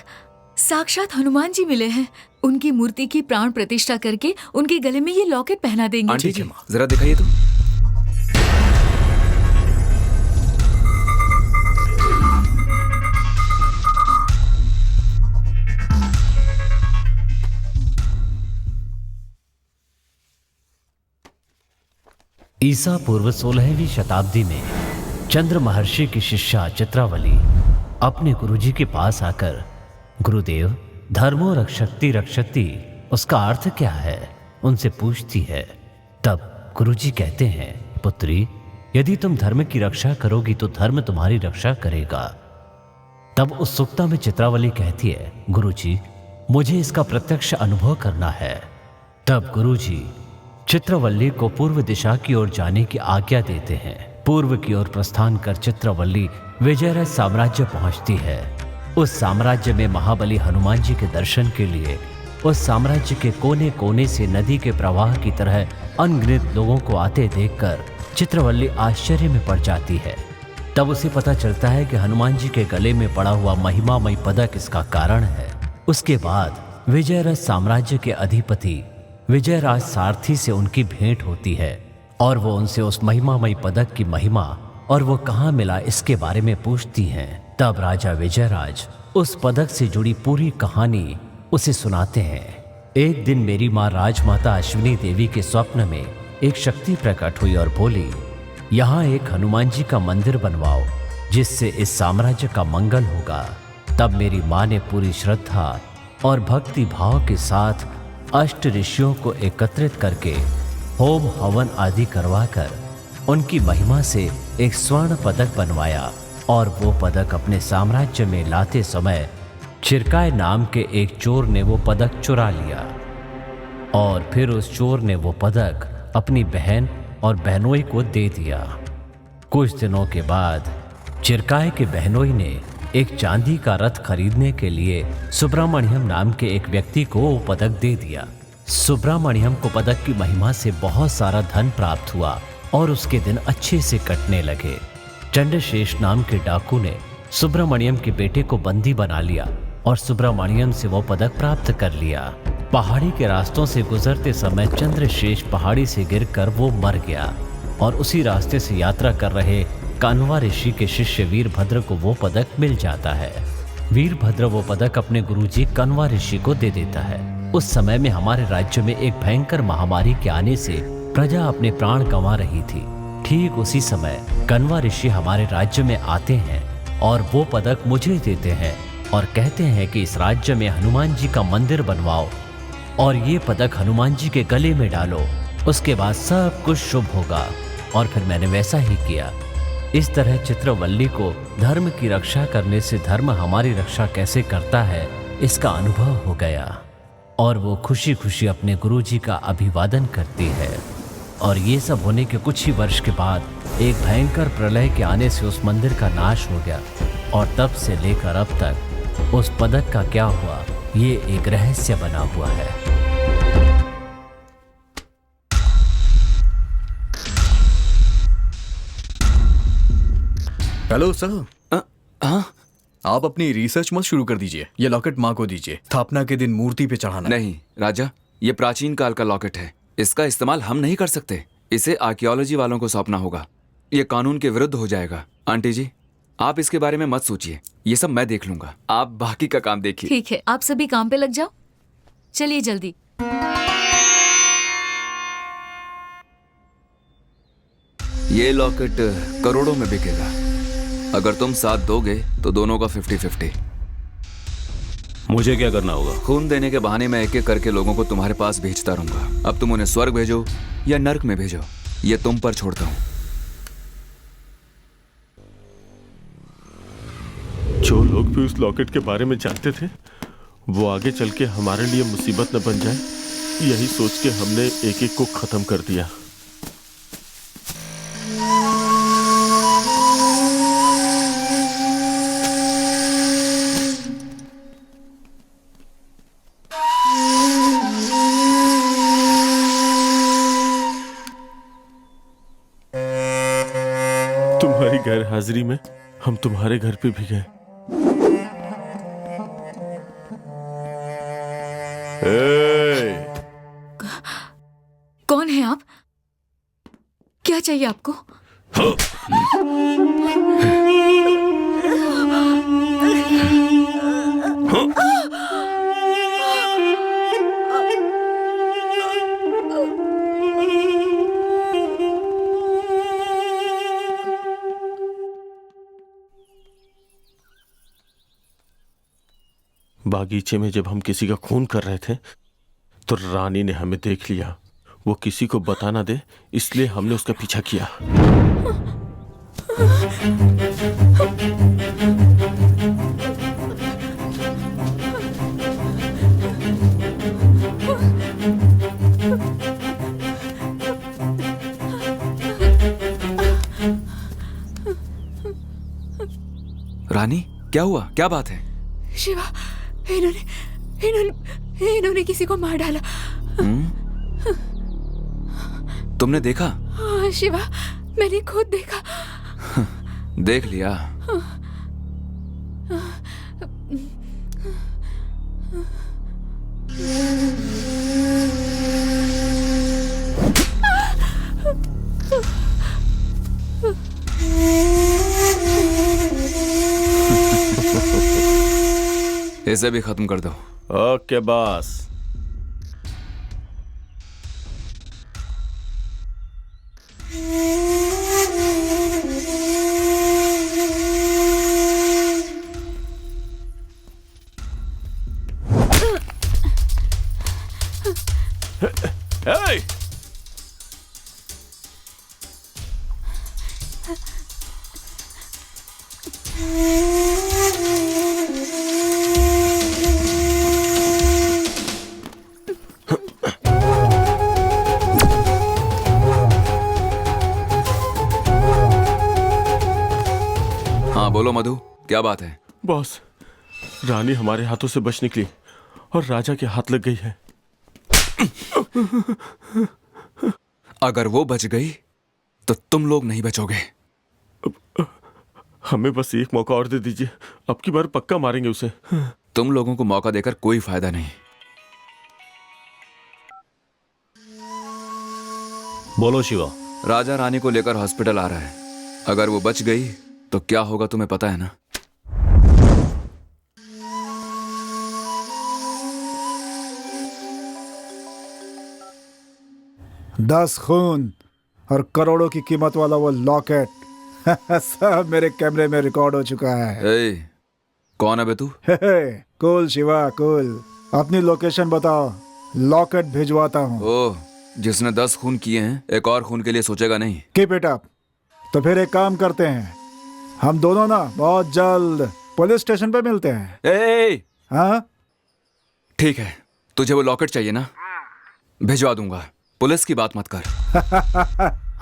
P: साक्षात हनुमान जी मिले हैं। उनकी मूर्ति की प्राण प्रतिष्ठा करके उनके गले में ये लॉकेट पहना देंगे।
J: आंटी जी, जरा दिखाइए तो।
E: ईसा पूर्व 16वीं शताब्दी में चंद्र महर्षि की शिष्या चित्रावली अपने गुरुजी के पास आकर, गुरुदेव, धर्मो रक्षति रक्षति उसका अर्थ क्या है, उनसे पूछती है। तब गुरुजी कहते हैं, पुत्री, यदि तुम धर्म की रक्षा करोगी तो धर्म तुम्हारी रक्षा करेगा। तब उत्सुकता में चित्रावली कहती है, गुरुजी, मुझे इसका प्रत्यक्ष अनुभव करना है। तब गुरुजी चित्रवल्ली को पूर्व दिशा की ओर जाने की आज्ञा देते हैं। पूर्व की ओर प्रस्थान कर चित्रवल्ली विजयराज साम्राज्य पहुंचती है। उस साम्राज्य में महाबली हनुमान जी के दर्शन के लिए उस साम्राज्य के कोने कोने से नदी के प्रवाह की तरह अनगिनत लोगों को आते देखकर चित्रवल्ली आश्चर्य में पड़ जाती है। तब उसे पता चलता है कि हनुमान जी के गले में पड़ा हुआ महिमामय पदक इसका कारण है। उसके बाद विजयराज साम्राज्य के अधिपति विजयराज सारथी से उनकी भेंट होती है और वो उनसे उस महिमामय पदक की महिमा और वो कहाँ मिला इसके बारे में पूछती हैं। तब राजा विजयराज
U: उस पदक से जुड़ी पूरी कहानी उसे सुनाते हैं। एक दिन मेरी माँ राजमाता अश्विनी देवी के स्वप्न में एक शक्ति प्रकट हुई और बोली, यहाँ एक हनुमान जी का मंदिर बनवाओ जिससे इस साम्राज्य का मंगल होगा। तब मेरी माँ ने पूरी श्रद्धा और भक्ति भाव के साथ अष्ट ऋषियों को एकत्रित करके होम हवन आदि करवाकर उनकी महिमा से एक स्वर्ण पदक बनवाया और वो पदक अपने साम्राज्य में लाते समय चिरकाय नाम के एक चोर ने वो पदक चुरा लिया और फिर उस चोर ने वो पदक अपनी बहन और बहनोई को दे दिया। कुछ दिनों के बाद चिरकाय के बहनोई ने एक चांदी का रथ खरीदने के लिए सुब्रमण्यम नाम के एक व्यक्ति को वो पदक दे दिया। सुब्रमण्यम को पदक की महिमा से बहुत सारा धन प्राप्त हुआ और उसके दिन अच्छे से कटने लगे। चंद्रशेष नाम के डाकू ने सुब्रमण्यम के बेटे को बंदी बना लिया और सुब्रमण्यम से वो पदक प्राप्त कर लिया। पहाड़ी के रास्तों से गुजरते समय चंद्रशेष पहाड़ी से गिरकर वो मर गया और उसी रास्ते से यात्रा कर रहे कान्वा ऋषि के शिष्य वीरभद्र को वो पदक मिल जाता है। वीरभद्र वो पदक अपने गुरुजी कान्वा ऋषि को दे देता है। उस समय में हमारे राज्य में एक भयंकर महामारी के आने से प्रजा अपने प्राण गंवा रही थी। ठीक उसी समय कान्वा ऋषि हमारे राज्य में आते हैं और वो पदक मुझे देते हैं और कहते हैं कि इस राज्य में हनुमान जी का मंदिर बनवाओ और ये पदक हनुमान जी के गले में डालो, उसके बाद सब कुछ शुभ होगा। और फिर मैंने वैसा ही किया। इस तरह चित्रवल्ली को धर्म की रक्षा करने से धर्म हमारी रक्षा कैसे करता है इसका अनुभव हो गया और वो खुशी खुशी अपने गुरुजी का अभिवादन करती है। और ये सब होने के कुछ ही वर्ष के बाद एक भयंकर प्रलय के आने से उस मंदिर का नाश हो गया और तब से लेकर अब तक उस पदक का क्या हुआ ये एक रहस्य बना हुआ है।
F: Hello sir. आप अपनी रिसर्च मत शुरू कर दीजिए। ये लॉकेट माँ को दीजिए, स्थापना के दिन मूर्ति पे चढ़ाना।
J: नहीं राजा, ये प्राचीन काल का लॉकेट है, इसका इस्तेमाल हम नहीं कर सकते। इसे आर्कियोलॉजी वालों को सौंपना होगा। ये कानून के विरुद्ध हो जाएगा। आंटी जी, आप इसके बारे में मत सोचिए, ये सब मैं देख लूंगा, आप बाकी का काम देखिए।
P: ठीक है, आप सभी काम पे लग जाओ। चलिए जल्दी।
J: ये लॉकेट करोड़ों में बिकेगा। अगर तुम साथ दोगे तो दोनों का 50-50।
Q: मुझे क्या करना होगा?
J: खून देने के बहाने मैं एक एक करके लोगों को तुम्हारे पास भेजता रहूंगा। अब तुम उन्हें स्वर्ग भेजो या नर्क में भेजो, ये तुम पर छोड़ता हूँ।
D: जो लोग भी उस लॉकेट के बारे में जानते थे वो आगे चल के हमारे लिए मुसीबत न बन जाए, यही सोच के हमने एक एक को खत्म कर दिया। तुम्हारी गैर हाजिरी में हम तुम्हारे घर पे भी गए।
P: कौन है आप? क्या चाहिए आपको?
D: बागीचे में जब हम किसी का खून कर रहे थे तो रानी ने हमें देख लिया। वो किसी को बता ना दे इसलिए हमने उसका पीछा किया।
J: रानी, क्या हुआ? क्या बात है?
O: शिवा, इन्होंने किसी को मार डाला।
J: तुमने देखा?
O: हाँ शिवा, मैंने खुद देखा।
J: देख लिया। इसे भी खत्म कर दो।
D: Okay boss. Hey!
J: हाँ बोलो मधु, क्या बात है?
D: बॉस, रानी हमारे हाथों से बच निकली और राजा के हाथ लग गई है।
J: अगर वो बच गई तो तुम लोग नहीं बचोगे।
D: हमें बस एक मौका और दे दीजिए, अब की बार पक्का मारेंगे उसे।
J: तुम लोगों को मौका देकर कोई फायदा नहीं।
Q: बोलो शिवा।
J: राजा रानी को लेकर हॉस्पिटल आ रहा है। अगर वो बच गई तो क्या होगा तुम्हें पता है ना?
G: दस खून और करोड़ों की कीमत वाला वो लॉकेट सब मेरे कैमरे में रिकॉर्ड हो चुका है।
J: कौन है बे तू?
G: कूल शिवा कूल, अपनी लोकेशन बताओ, लॉकेट भिजवाता हूँ।
J: ओह, जिसने 10 खून किए हैं एक और खून के लिए सोचेगा नहीं।
G: Keep it up. तो फिर एक काम करते हैं, हम दोनों ना बहुत जल्द पुलिस स्टेशन पे मिलते हैं। हाँ
J: ठीक है, तुझे वो लॉकेट चाहिए ना? भिजवा दूंगा, पुलिस की बात मत कर।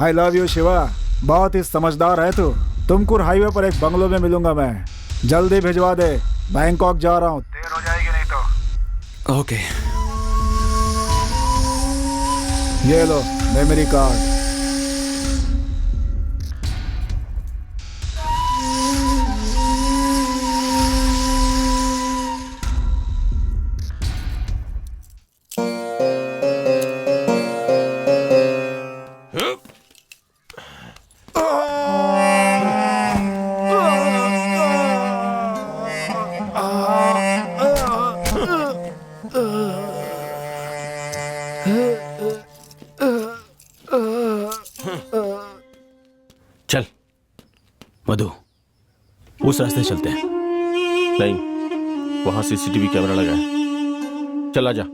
G: आई लव यू शिवा, बहुत ही समझदार है तू। तुमकुर हाईवे पर एक बंगलो में मिलूंगा मैं, जल्दी भिजवा दे, बैंकॉक जा रहा हूँ, देर हो जाएगी नहीं तो।
J: ओके।
G: ये लो मेमोरी कार्ड।
Q: चल मधु, उस रास्ते चलते हैं।
D: नहीं, वहां सीसीटीवी कैमरा लगा है। चल आजा।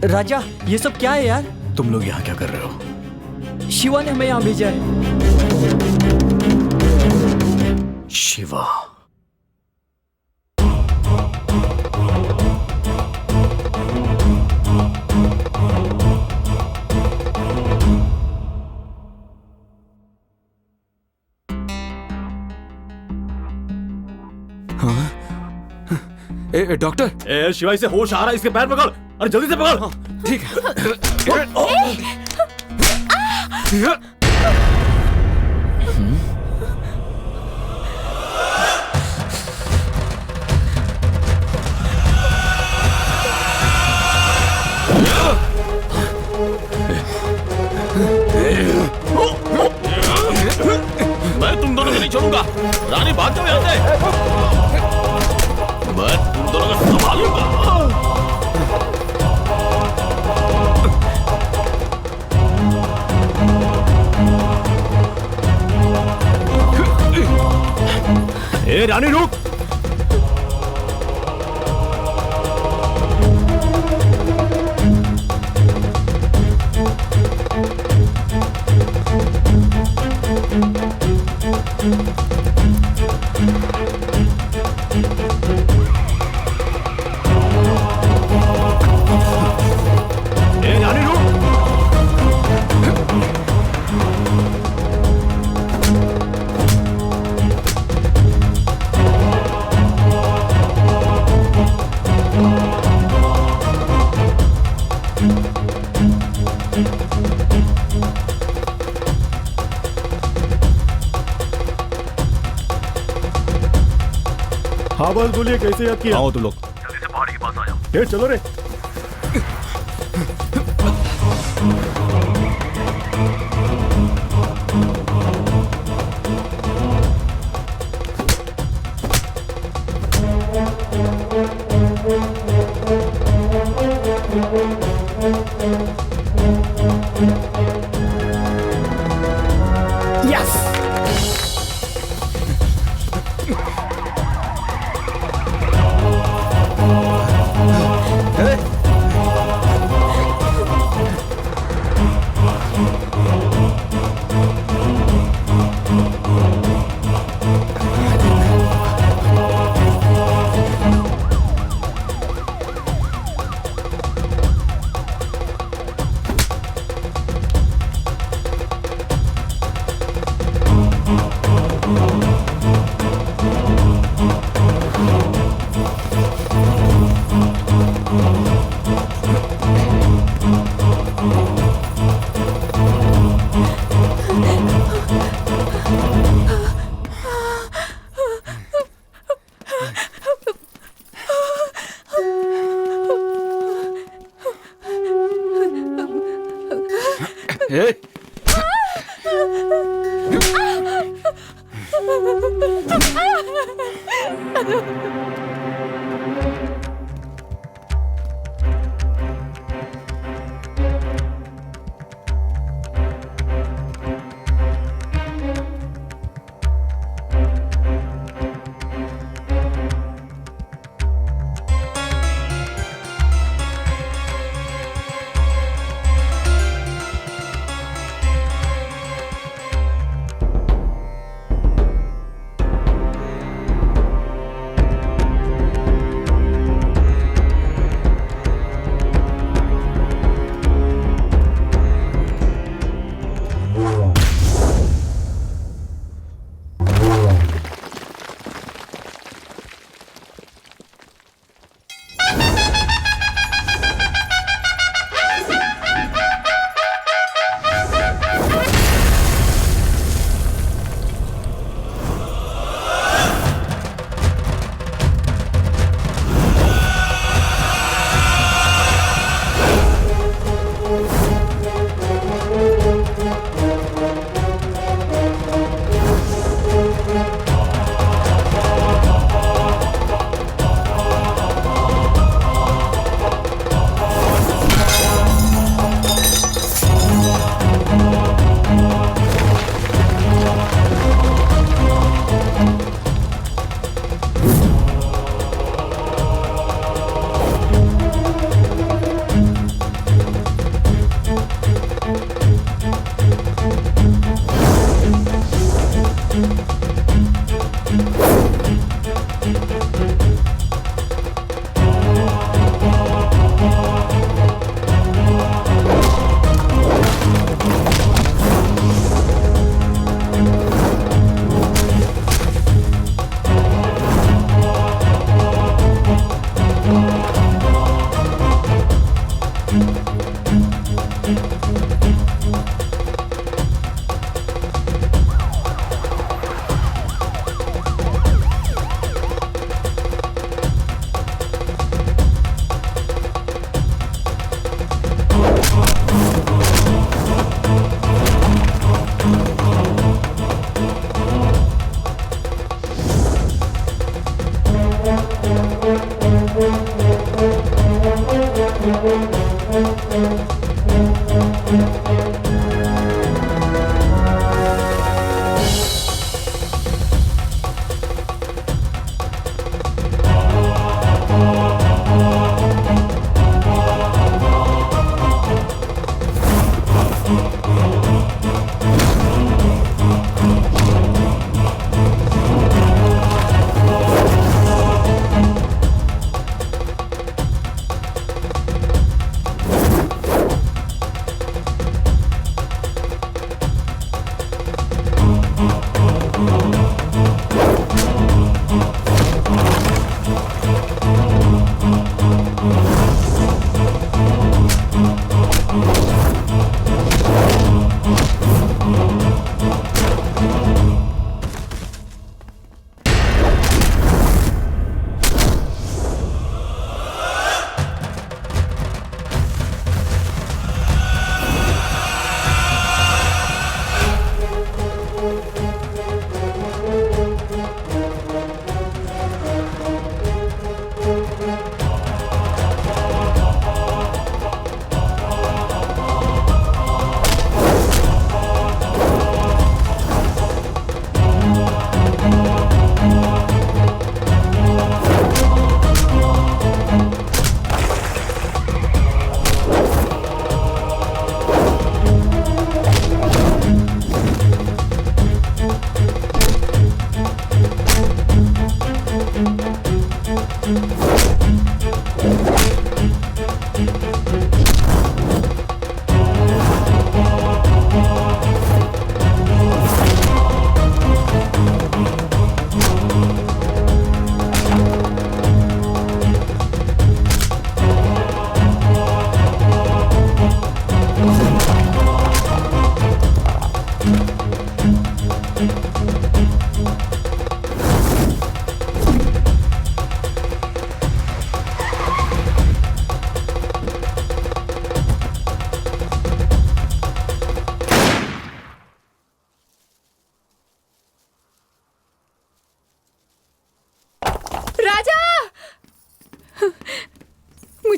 S: राजा, ये सब क्या है यार?
M: तुम लोग यहाँ क्या कर रहे हो?
S: शिवा ने हमें यहाँ भेजा है।
M: शिवा,
J: हाँ? डॉक्टर।
Q: शिवा, इसे होश आ रहा है, इसके पैर पकड़। अरे जल्दी से पकड़।
J: ठीक है।
Q: मैं तुम दोनों को नहीं छोड़ूंगा। रानी भाग जाओ यहाँ से। मैं तुम दोनों को संभालूंगा। ए रानी रुक।
I: हाँ बस बोलिए, कैसे याद किया?
Q: आओ तुम लोग।
I: जल्दी से पहाड़ी के पास आ जाओ। चलो रे।
N: यस।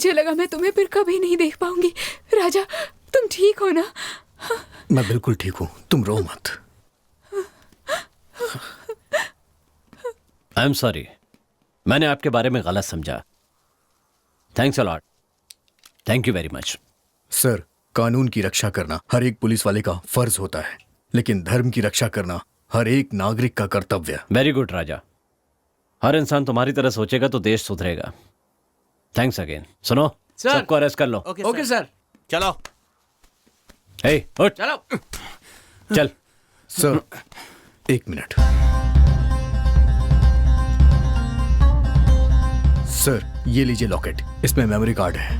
O: मुझे लगा मैं तुम्हें फिर कभी नहीं देख पाऊंगी। राजा, तुम ठीक हो ना?
M: मैं बिल्कुल ठीक हूँ, तुम रो मत।
U: आई एम सॉरी, मैंने आपके बारे में गलत समझा। Thanks a lot, thank you very much.
M: Sir, कानून की रक्षा करना हर एक पुलिस वाले का फर्ज होता है, लेकिन धर्म की रक्षा करना हर एक नागरिक का कर्तव्य।
U: वेरी गुड राजा, हर इंसान तुम्हारी तरह सोचेगा तो देश सुधरेगा। Thanks again. सुनो, सबको अरेस्ट कर लो।
B: Okay sir. चलो।
U: हे, उठ।
B: चलो।
U: चल।
M: सर, एक मिनट। सर, ये लीजिए लॉकेट, इसमें मेमोरी कार्ड है।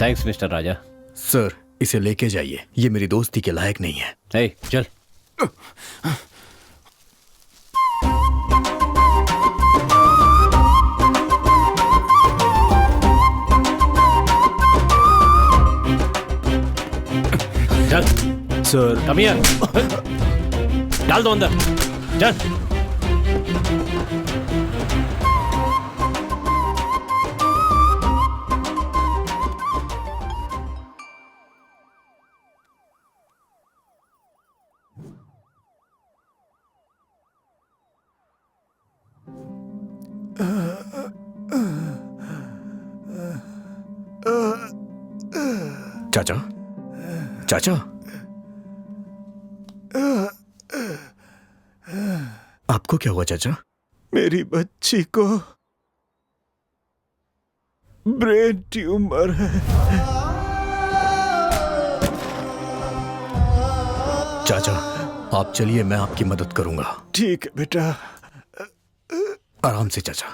U: थैंक्स मिस्टर राजा।
M: सर, इसे लेके जाइए, ये मेरी दोस्ती के लायक नहीं है।
U: हे, चल। चल
Q: सर।
U: Come here. डाल दो अंदर, चल।
M: चाचा, चाचा, आपको क्या हुआ चाचा?
C: मेरी बच्ची को ब्रेन ट्यूमर है।
M: चाचा, आप चलिए, मैं आपकी मदद करूंगा।
C: ठीक है बेटा।
M: आराम से चाचा।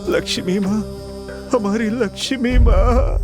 C: लक्ष्मी माँ, हमारी लक्ष्मी माँ।